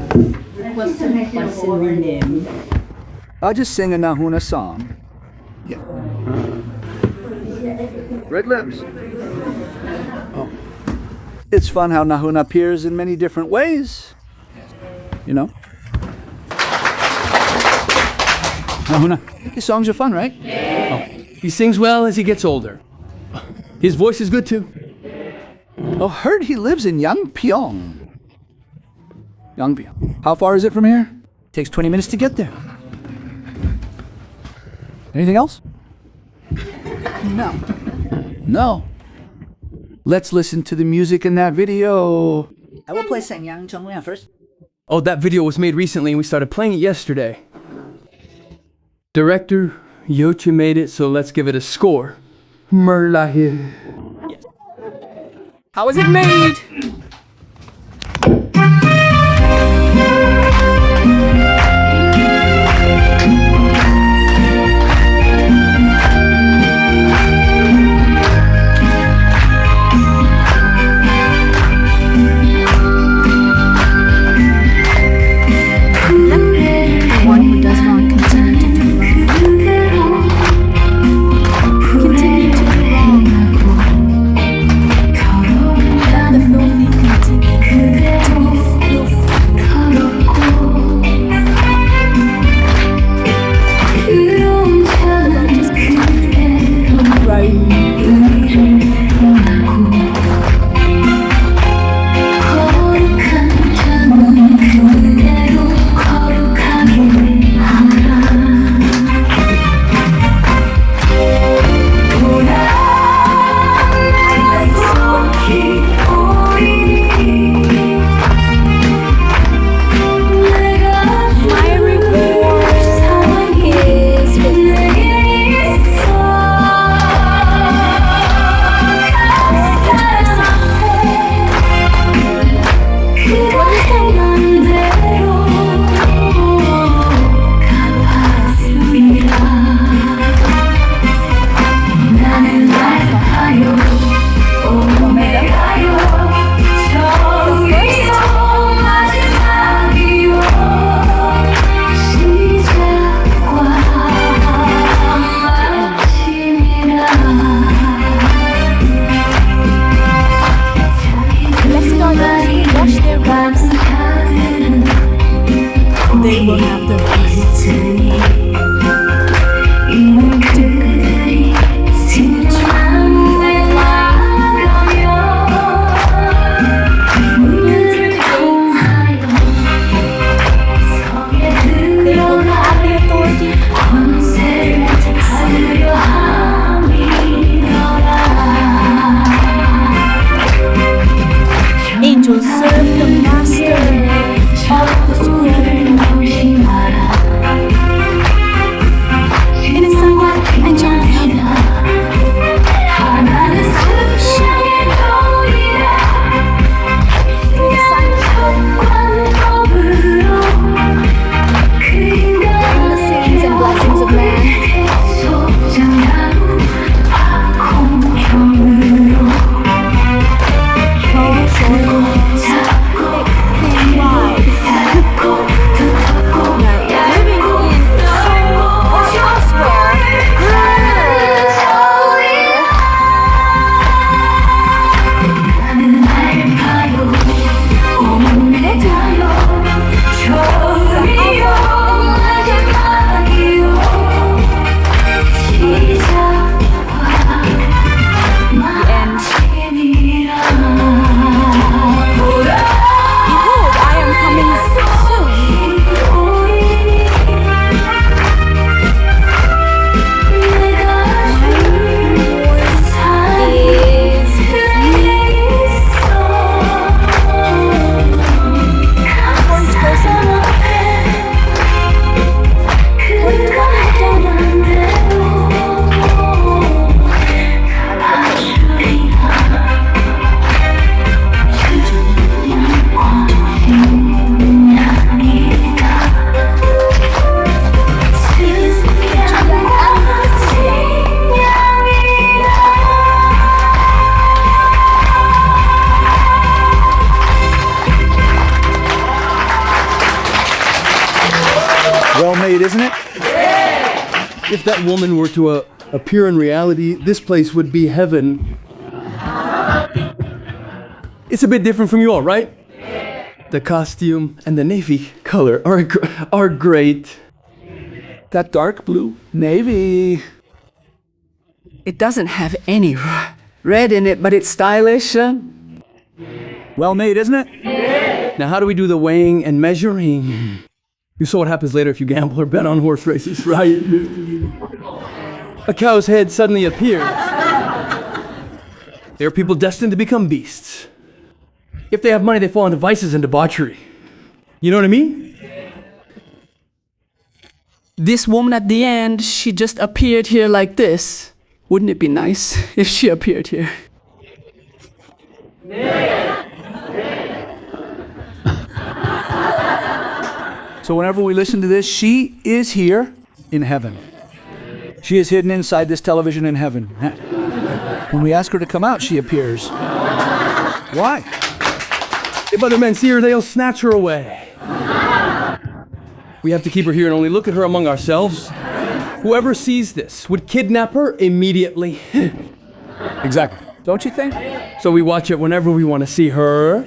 requested by Nim. I'll just sing a Nahuna song. Yeah. Red lips. Oh. It's fun how Nahuna appears in many different ways. You know? Nahuna. These songs are fun, right? Oh, he sings well as he gets older. His voice is good too. Oh, heard he lives in Yangpyeong. Yangpyeong. How far is it from here? Takes 20 minutes to get there. Anything else? No. No. Let's listen to the music in that video. I will play Sangyang Chongliang first. Oh, that video was made recently and we started playing it yesterday. Director Yochi made it, so let's give it a score. Merlahi. How was it made? The one who does wrong continue to do wrong. Continue to do wrong. The filthy neat, isn't it? If that woman were to appear in reality, this place would be heaven. It's a bit different from you all, right? The costume and the navy color are great. That dark blue navy. It doesn't have any red in it, but it's stylish. Well made, isn't it? Now, how do we do the weighing and measuring? You saw what happens later if you gamble or bet on horse races, right? A cow's head suddenly appears. There are people destined to become beasts. If they have money, they fall into vices and debauchery. You know what I mean? This woman at the end, she just appeared here like this. Wouldn't it be nice if she appeared here? So whenever we listen to this, she is here in heaven. She is hidden inside this television in heaven. When we ask her to come out, she appears. Why? If other men see her, they'll snatch her away. We have to keep her here and only look at her among ourselves. Whoever sees this would kidnap her immediately. Exactly. Don't you think? So we watch it whenever we want to see her.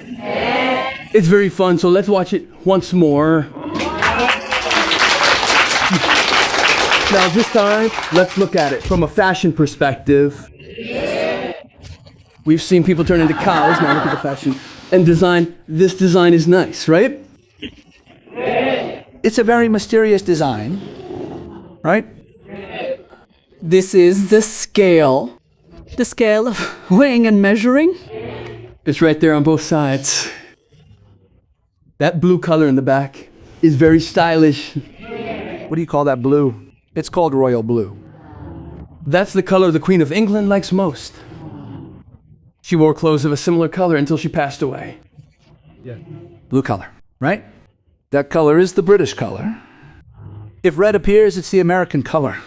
It's very fun, so let's watch it once more. Now this time, let's look at it from a fashion perspective. We've seen people turn into cows, now look at the fashion. And design, this design is nice, right? It's a very mysterious design, right? This is the scale. The scale of weighing and measuring. It's right there on both sides. That blue color in the back is very stylish. What do you call that blue? It's called royal blue. That's the color the Queen of England likes most. She wore clothes of a similar color until she passed away. Blue color, right? That color is the British color. If red appears, it's the American color.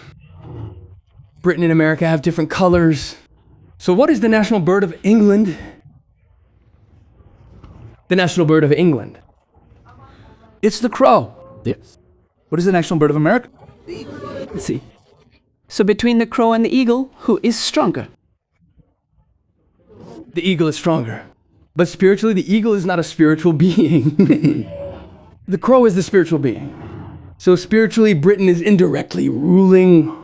Britain and America have different colors. So what is the national bird of England? The national bird of England. It's the crow. Yes. What is the national bird of America? Let's see. So between the crow and the eagle, who is stronger? The eagle is stronger. But spiritually, the eagle is not a spiritual being. The crow is the spiritual being. So spiritually, Britain is indirectly ruling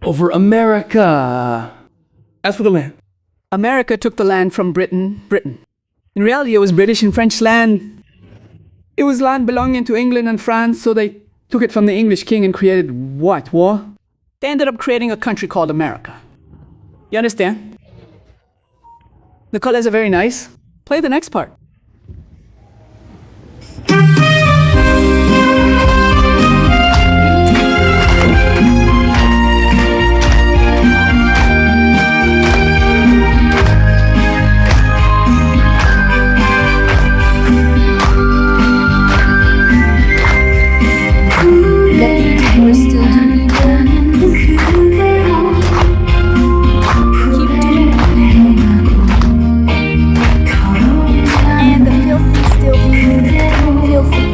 over America. As for the land, America took the land from Britain. In reality, it was British and French land. It was land belonging to England and France, so they took it from the English king and created what? War? They ended up creating a country called America. You understand? The colors are very nice. Play the next part. Filthy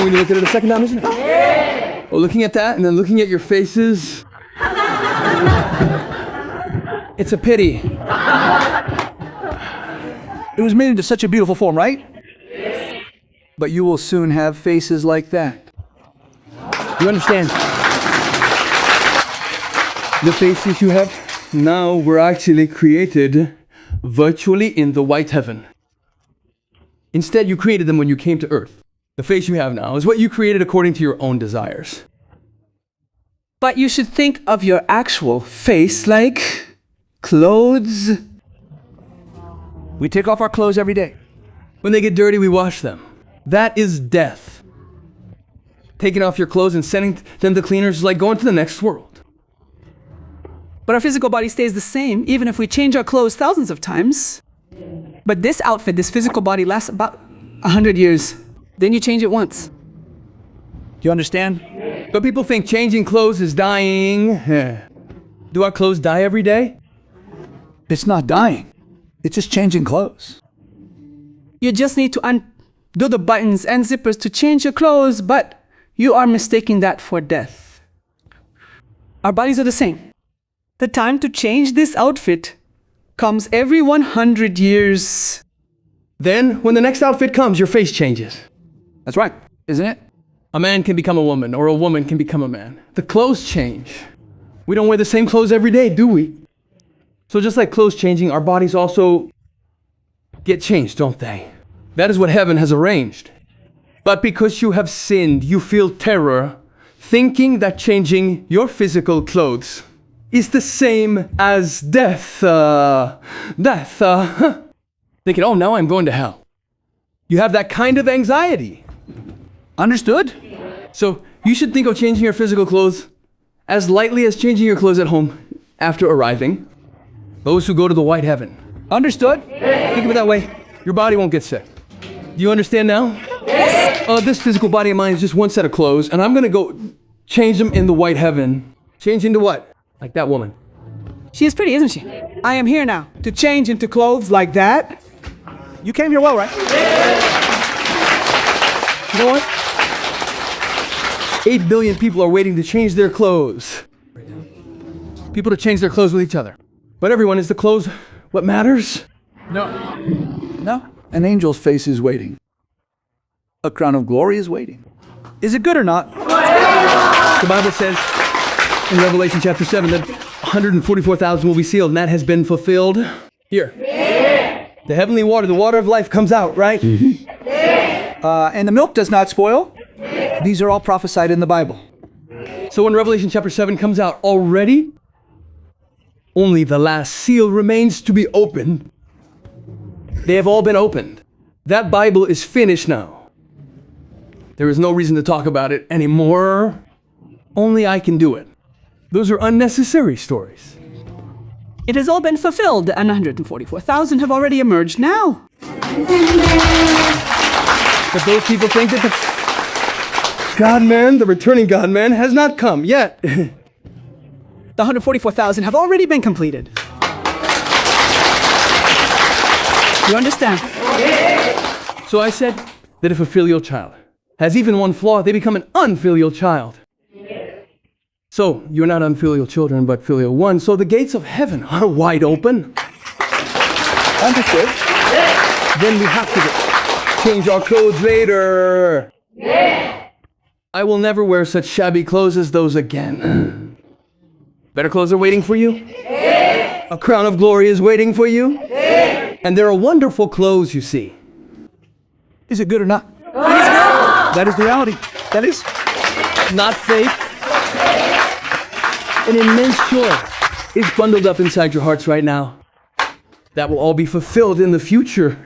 when you look at it a second time, isn't it? Yeah. Well, looking at that and then looking at your faces, it's a pity. It was made into such a beautiful form, right? Yes. But you will soon have faces like that. You understand? The faces you have now were actually created virtually in the white heaven. Instead, you created them when you came to earth. The face you have now is what you created according to your own desires. But you should think of your actual face like clothes. We take off our clothes every day. When they get dirty, we wash them. That is death. Taking off your clothes and sending them to cleaners is like going to the next world. But our physical body stays the same, even if we change our clothes thousands of times. But this outfit, this physical body, lasts about 100 years. Then you change it once. Do you understand? But people think changing clothes is dying. Do our clothes die every day? It's not dying. It's just changing clothes. You just need to undo the buttons and zippers to change your clothes, but you are mistaking that for death. Our bodies are the same. The time to change this outfit comes every 100 years. Then, when the next outfit comes, your face changes. That's right, isn't it? A man can become a woman, or a woman can become a man. The clothes change. We don't wear the same clothes every day, do we? So just like clothes changing, our bodies also get changed, don't they? That is what heaven has arranged. But because you have sinned, you feel terror, thinking that changing your physical clothes is the same as death. Thinking, oh, now I'm going to hell. You have that kind of anxiety. Understood? So you should think of changing your physical clothes as lightly as changing your clothes at home after arriving. Those who go to the white heaven. Understood? Think of it that way. Your body won't get sick. Do you understand now? Yes. This physical body of mine is just one set of clothes, and I'm going to go change them in the white heaven. Change into what? Like that woman. She is pretty, isn't she? I am here now to change into clothes like that. You came here well, right? You know what? 8 billion people are waiting to change their clothes. People to change their clothes with each other. But everyone, is the clothes what matters? No. An angel's face is waiting. A crown of glory is waiting. Is it good or not? The Bible says in Revelation chapter 7 that 144,000 will be sealed, and that has been fulfilled. Here. The heavenly water, the water of life comes out, right? And the milk does not spoil. These are all prophesied in the Bible. So when Revelation chapter 7 comes out already, only the last seal remains to be opened. They have all been opened. That Bible is finished now. There is no reason to talk about it anymore. Only I can do it. Those are unnecessary stories. It has all been fulfilled, and 144,000 have already emerged now. But those people think that the God-man, the returning God-man, has not come yet. The 144,000 have already been completed. You understand? So I said that if a filial child has even one flaw, they become an unfilial child. So you're not unfilial children, but filial ones. So the gates of heaven are wide open. Understood? Then we have to change our clothes later. I will never wear such shabby clothes as those again. Better clothes are waiting for you. A crown of glory is waiting for you. And there are wonderful clothes, you see. Is it good or not? That is the reality. That is Not fake. An immense joy is bundled up inside your hearts right now. That will all be fulfilled in the future.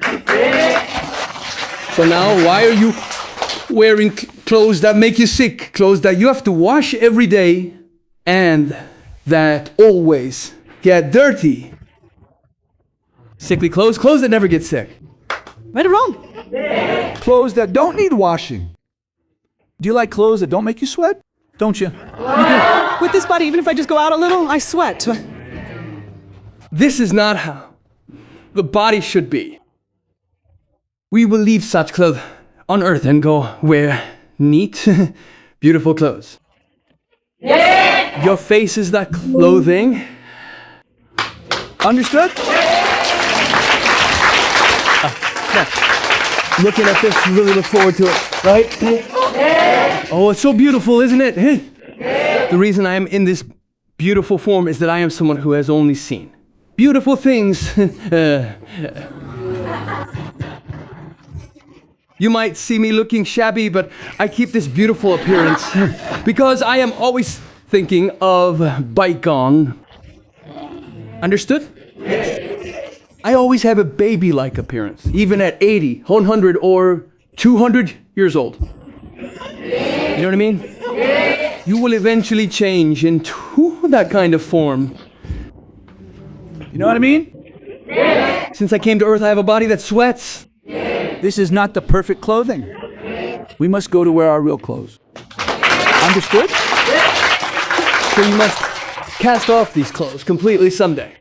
So now, why are you wearing clothes that make you sick? Clothes that you have to wash every day and that always get dirty. Sickly clothes, clothes that never get sick. Right or wrong? clothes that don't need washing. Do you like clothes that don't make you sweat? Don't you? With this body, even if I just go out a little, I sweat. This is not how the body should be. We will leave such clothes on earth and go where neat, beautiful clothes. Yes! Your face is that clothing. Understood? Looking at this, you really look forward to it, right? Oh, it's so beautiful, isn't it? The reason I am in this beautiful form is that I am someone who has only seen beautiful things. You might see me looking shabby, but I keep this beautiful appearance because I am always thinking of bygone. Understood? Yes. I always have a baby-like appearance, even at 80, 100, or 200 years old. You know what I mean? You will eventually change into that kind of form. You know what I mean? Since I came to Earth, I have a body that sweats. This is not the perfect clothing. We must go to wear our real clothes. Understood? So you must cast off these clothes completely someday.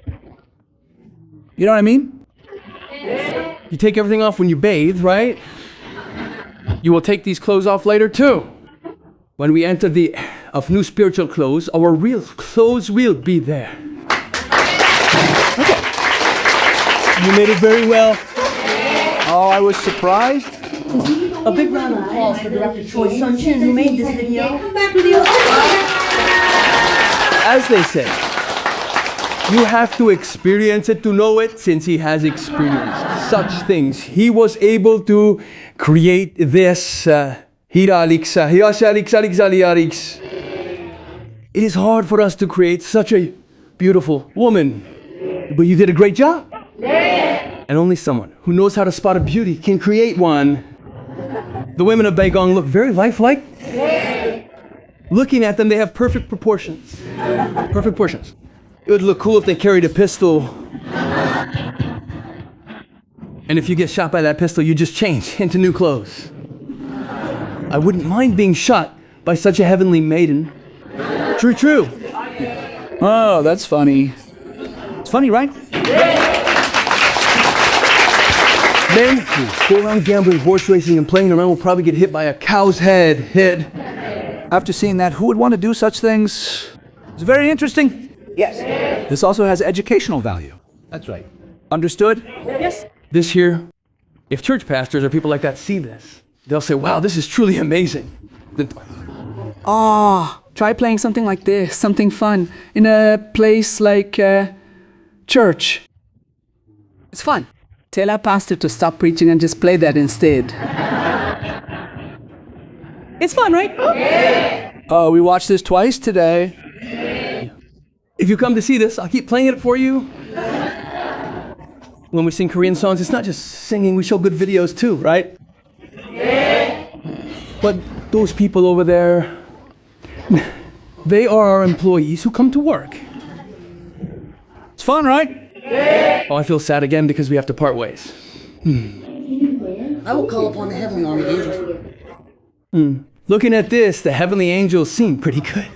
You know what I mean? You take everything off when you bathe, right? You will take these clothes off later too. When we enter the of new spiritual clothes, our real clothes will be there. Okay. You made it very well. Oh, I was surprised. A big round of applause for Director Troy Sunshine, who made this video. Come back with you. As they say, you have to experience it to know it, since he has experienced such things. He was able to create this. It is hard for us to create such a beautiful woman, but you did a great job. And only someone who knows how to spot a beauty can create one. The women of Baigong look very lifelike. Looking at them, they have perfect proportions. Perfect proportions. It would look cool if they carried a pistol. And if you get shot by that pistol, you just change into new clothes. I wouldn't mind being shot by such a heavenly maiden. True, true. Oh, that's funny. It's funny, right? Men who go around gambling, horse racing, and playing around will probably get hit by a cow's head. After seeing that, who would want to do such things? It's very interesting. Yes. This also has educational value. That's right. Understood? Yes. This here, if church pastors or people like that see this, they'll say, wow, this is truly amazing. Try playing something like this, something fun, in a place like church. It's fun. Tell our pastor to stop preaching and just play that instead. It's fun, right? We watched this twice today. If you come to see this, I'll keep playing it for you. When we sing Korean songs, it's not just singing, we show good videos too, right? But those people over there, they are our employees who come to work. It's fun, right? Oh, I feel sad again because we have to part ways. I will call upon the heavenly army angels. Looking at this, the heavenly angels seem pretty good.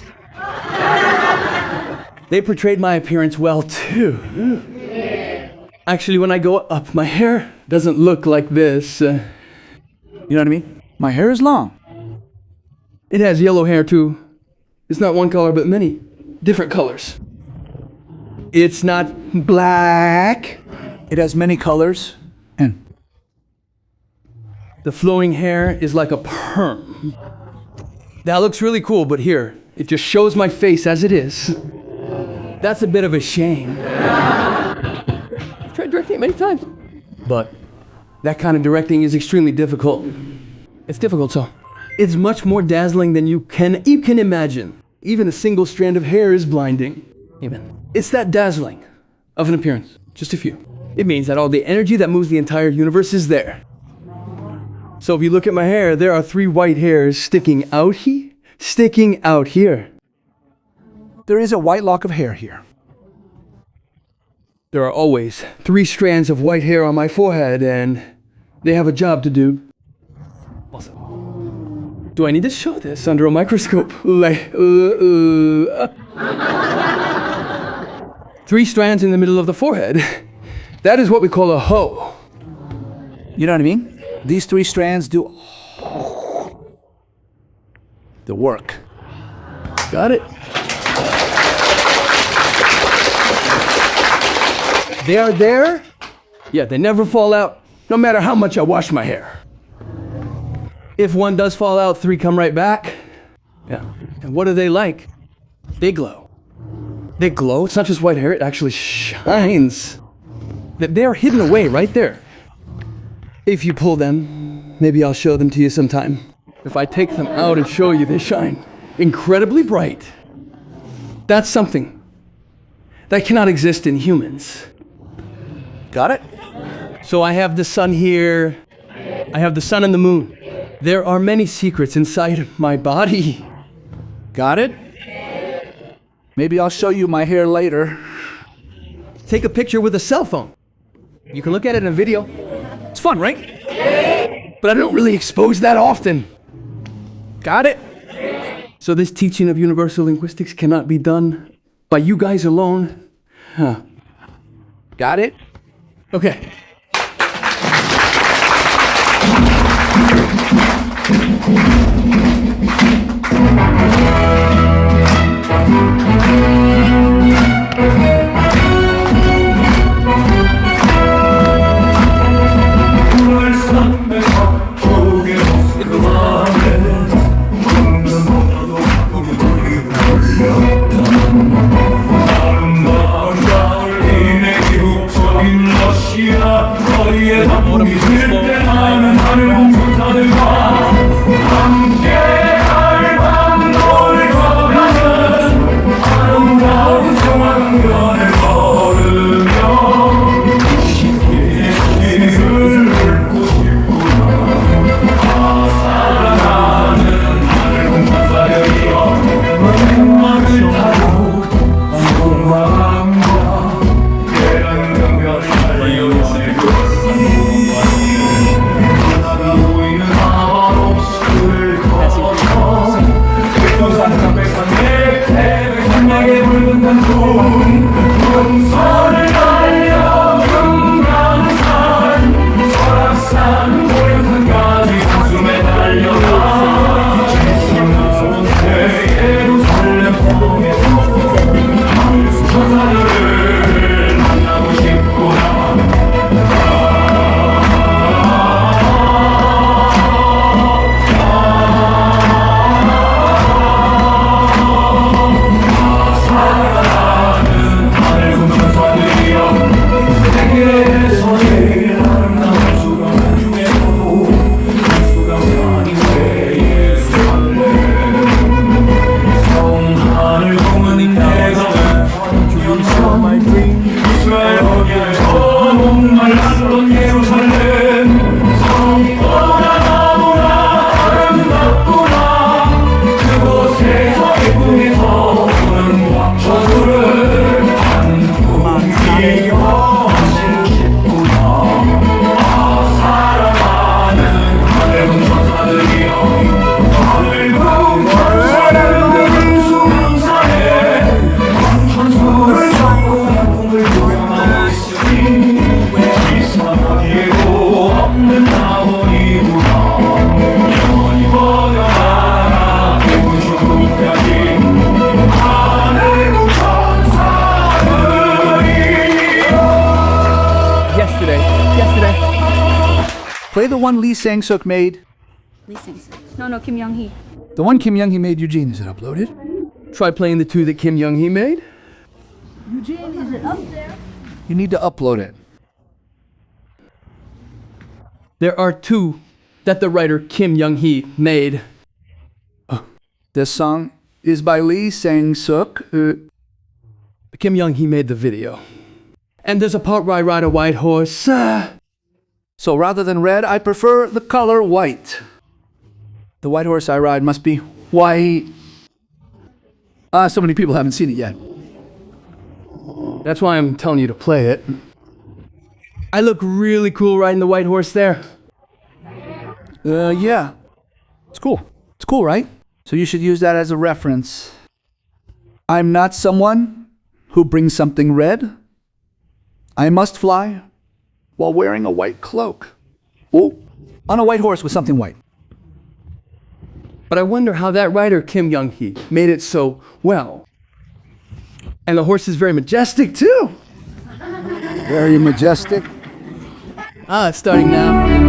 They portrayed my appearance well too. Actually, when I go up, my hair doesn't look like this. You know what I mean? My hair is long. It has yellow hair too. It's not one color, but many different colors. It's not black. It has many colors. And the flowing hair is like a perm. That looks really cool, but here, it just shows my face as it is. That's a bit of a shame. I've tried directing it many times. But that kind of directing is extremely difficult. It's difficult, so. It's much more dazzling than you can imagine. Even a single strand of hair is blinding. Even. It's that dazzling of an appearance. Just a few. It means that all the energy that moves the entire universe is there. So if you look at my hair, there are 3 white hairs sticking out here. there is a white lock of hair here. There are always 3 strands of white hair on my forehead, and they have a job to do. Also, do I need to show this under a microscope? 3 strands in the middle of the forehead. That is what we call a hoe. You know what I mean? These 3 strands do... the work. Got it? They are there. Yeah, they never fall out, no matter how much I wash my hair. If one does fall out, 3 come right back. Yeah. And what are they like? They glow. They glow. It's not just white hair, it actually shines. They're hidden away right there. If you pull them, maybe I'll show them to you sometime. If I take them out and show you, they shine incredibly bright. That's something that cannot exist in humans. Got it? So I have the sun here. I have the sun and the moon. There are many secrets inside my body. Got it? Maybe I'll show you my hair later. Take a picture with a cell phone. You can look at it in a video. It's fun, right? But I don't really expose that often. Got it? So this teaching of universal linguistics cannot be done by you guys alone? Huh. Got it? Okay. Play the one Lee Sang-suk made. Lee Sang-suk. No, Kim Young-hee. The one Kim Young-hee made, Eugene. Is it uploaded? Try playing the 2 that Kim Young-hee made. Eugene, is it up there? You need to upload it. There are 2 that the writer Kim Young-hee made. This song is by Lee Sang-suk. Kim Young-hee made the video. And there's a part where I ride a white horse. So rather than red, I prefer the color white. The white horse I ride must be white. So many people haven't seen it yet. That's why I'm telling you to play it. I look really cool riding the white horse there. Yeah. It's cool. It's cool, right? So you should use that as a reference. I'm not someone who brings something red. I must fly while wearing a white cloak. Oh, on a white horse with something white. But I wonder how that rider, Kim Young-hee, made it so well. And the horse is very majestic, too. Very majestic. Ah, it's starting now.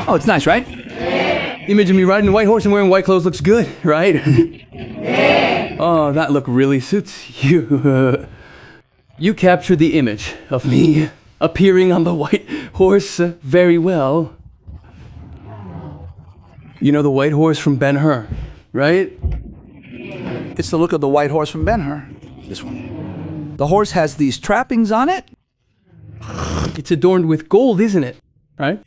Oh, it's nice, right? Image of me riding a white horse and wearing white clothes looks good, right? Oh, that look really suits you. You captured the image of me appearing on the white horse very well. You know the white horse from Ben-Hur, right? It's the look of the white horse from Ben-Hur. This one. The horse has these trappings on it. It's adorned with gold, isn't it? Right?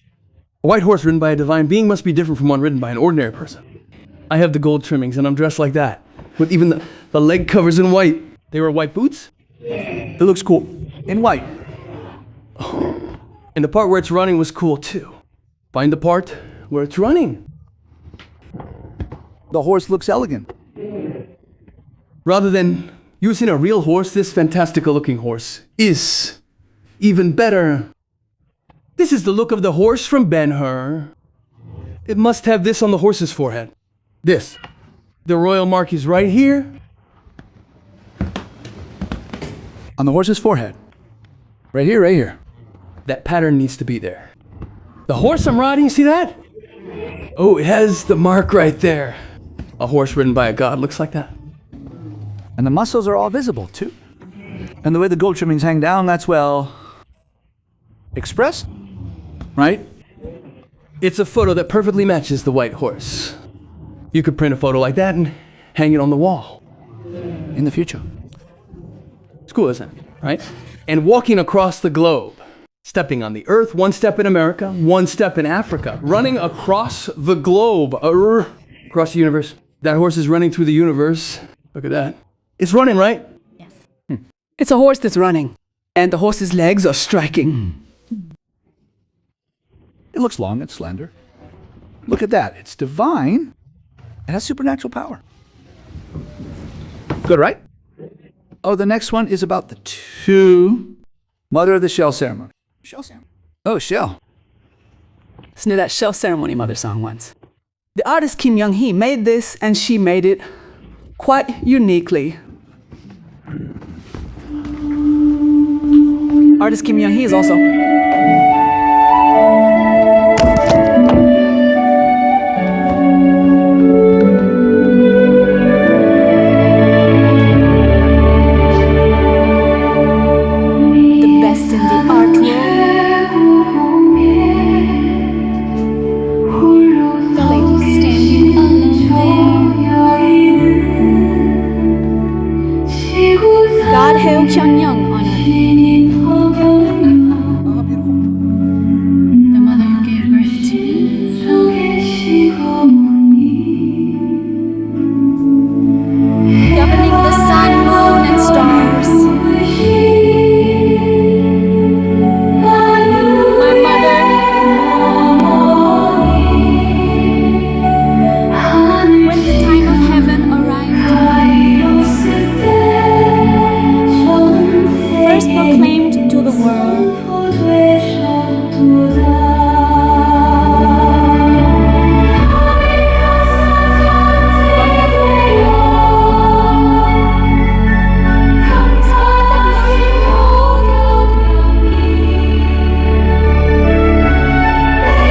A white horse ridden by a divine being must be different from one ridden by an ordinary person. I have the gold trimmings and I'm dressed like that, with even the leg covers in white. They wear white boots? It looks cool. In white. And the part where it's running was cool too. Find the part where it's running. The horse looks elegant. Rather than using a real horse, this fantastical looking horse is even better. This is the look of the horse from Ben-Hur. It must have this on the horse's forehead. This. The royal mark is right here. On the horse's forehead. Right here, right here. That pattern needs to be there. The horse I'm riding, see that? Oh, it has the mark right there. A horse ridden by a god looks like that. And the muscles are all visible, too. And the way the gold trimmings hang down, that's, well, expressed, right? It's a photo that perfectly matches the white horse. You could print a photo like that and hang it on the wall. In the future. It's cool, isn't it? Right? And walking across the globe. Stepping on the earth, one step in America, one step in Africa. Running across the globe. Across the universe. That horse is running through the universe. Look at that. It's running, right? Yes. It's a horse that's running, and the horse's legs are striking. It looks long and slender. Look at that. It's divine. It has supernatural power. Good, right? Oh, the next one is about the Mother of the Shell Ceremony. Shell ceremony. Oh, shell. Listen to that shell ceremony mother song once. The artist Kim Young-hee made this, and she made it quite uniquely. Artist Kim Young-hee is also The best in the art world. The lady standing alone. God hail Pyongyang on earth. The mother who gave birth to me. Governing the sun, moon, and stars. My mother. When the time of heaven arrived, first proclaimed to the world.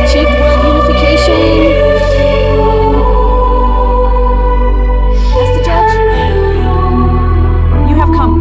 Achieved world unification. As the judge, you have come.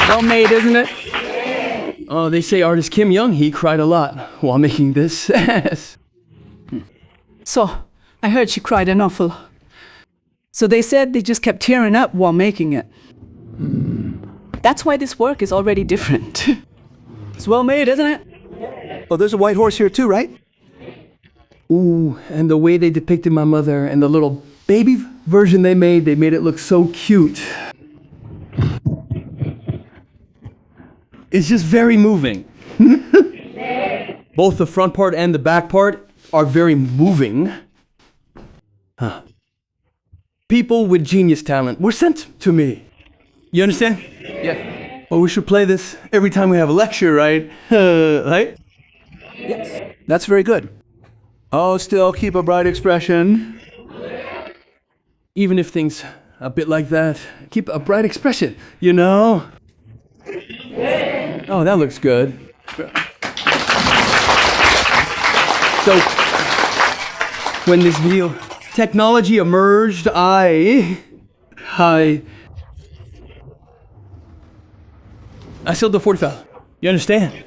Well made, isn't it? Oh, they say artist Kim Young, he cried a lot while making this. So, I heard she cried an awful. So they said they just kept tearing up while making it. That's why this work is already different. It's well made, isn't it? Oh, there's a white horse here too, right? Ooh, and the way they depicted my mother and the little baby version they made it look so cute. It's just very moving. Both the front part and the back part are very moving. Huh. People with genius talent were sent to me. You understand? Yeah. Well, we should play this every time we have a lecture, right? Right? Yes. That's very good. Oh, still keep a bright expression. Even if things a bit like that, keep a bright expression, you know? Oh, that looks good. So, when this video technology emerged, I sold the 40,000. You understand?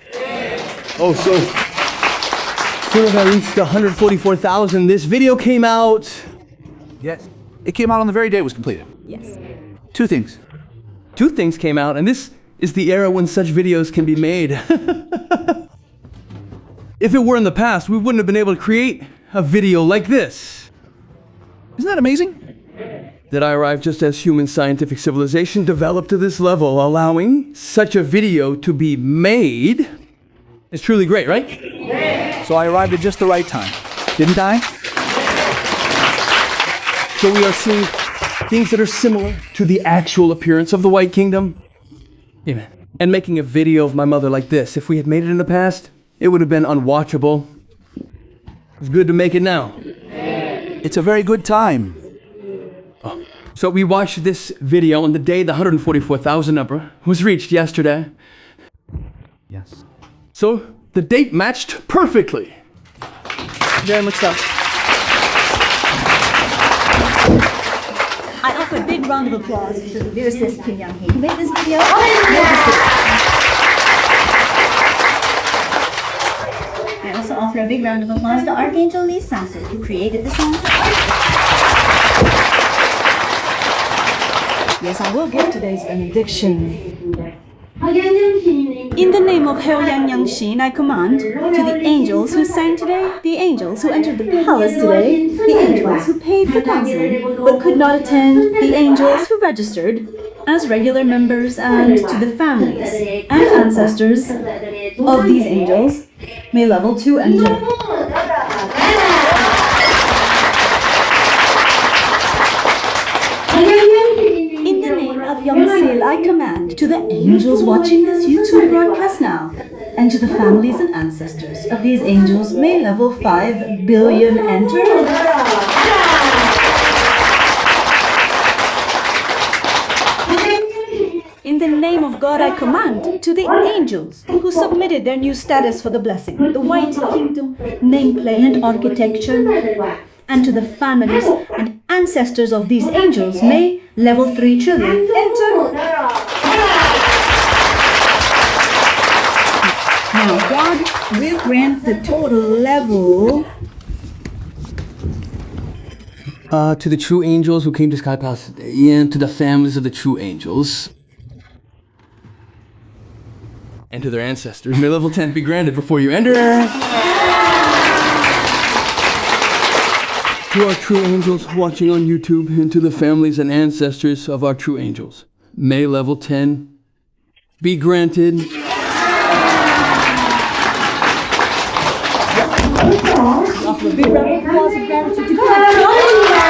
Oh, so as soon as I reached 144,000, this video came out. Yes. It came out on the very day it was completed. Yes. Two things. Two things came out, and this is the era when such videos can be made. If it were in the past, we wouldn't have been able to create a video like this. Isn't that amazing? That I arrived just as human scientific civilization developed to this level, allowing such a video to be made is truly great, right? So I arrived at just the right time, didn't I? So we are seeing things that are similar to the actual appearance of the White Kingdom. Amen. And making a video of my mother like this, if we had made it in the past, it would have been unwatchable. It's good to make it now. It's a very good time. Oh. So we watched this video on the day the 144,000 number was reached yesterday. Yes. So the date matched perfectly. Very much so. I offer a big round of applause to the lyricist Kim Young-hee who made this video. I also offer a big round of applause to Archangel Lee Sansu who created the song. Yes, I will give today's benediction. In the name of Hyeoyan Yangshin, I command to the angels who sang today, the angels who entered the palace today, the angels who paid for counseling but could not attend, the angels who registered as regular members, and to the families and ancestors of these angels, may level 2 enter. In the name of Yongsil, I command to the angels watching this YouTube broadcast now, and to the families and ancestors of these angels, may level 5 billion enter. In the name of God, I command to the angels who submitted their new status for the blessing, the White Kingdom nameplate and architecture, and to the families and ancestors of these angels, may level 3 trillion enter. Now, God will grant the total level. To the true angels who came to Sky Palace today, and to the families of the true angels, and to their ancestors, may level 10 be granted before you enter. To our true angels watching on YouTube, and to the families and ancestors of our true angels, may level 10 be granted. Offer a big round of applause and gratitude to God.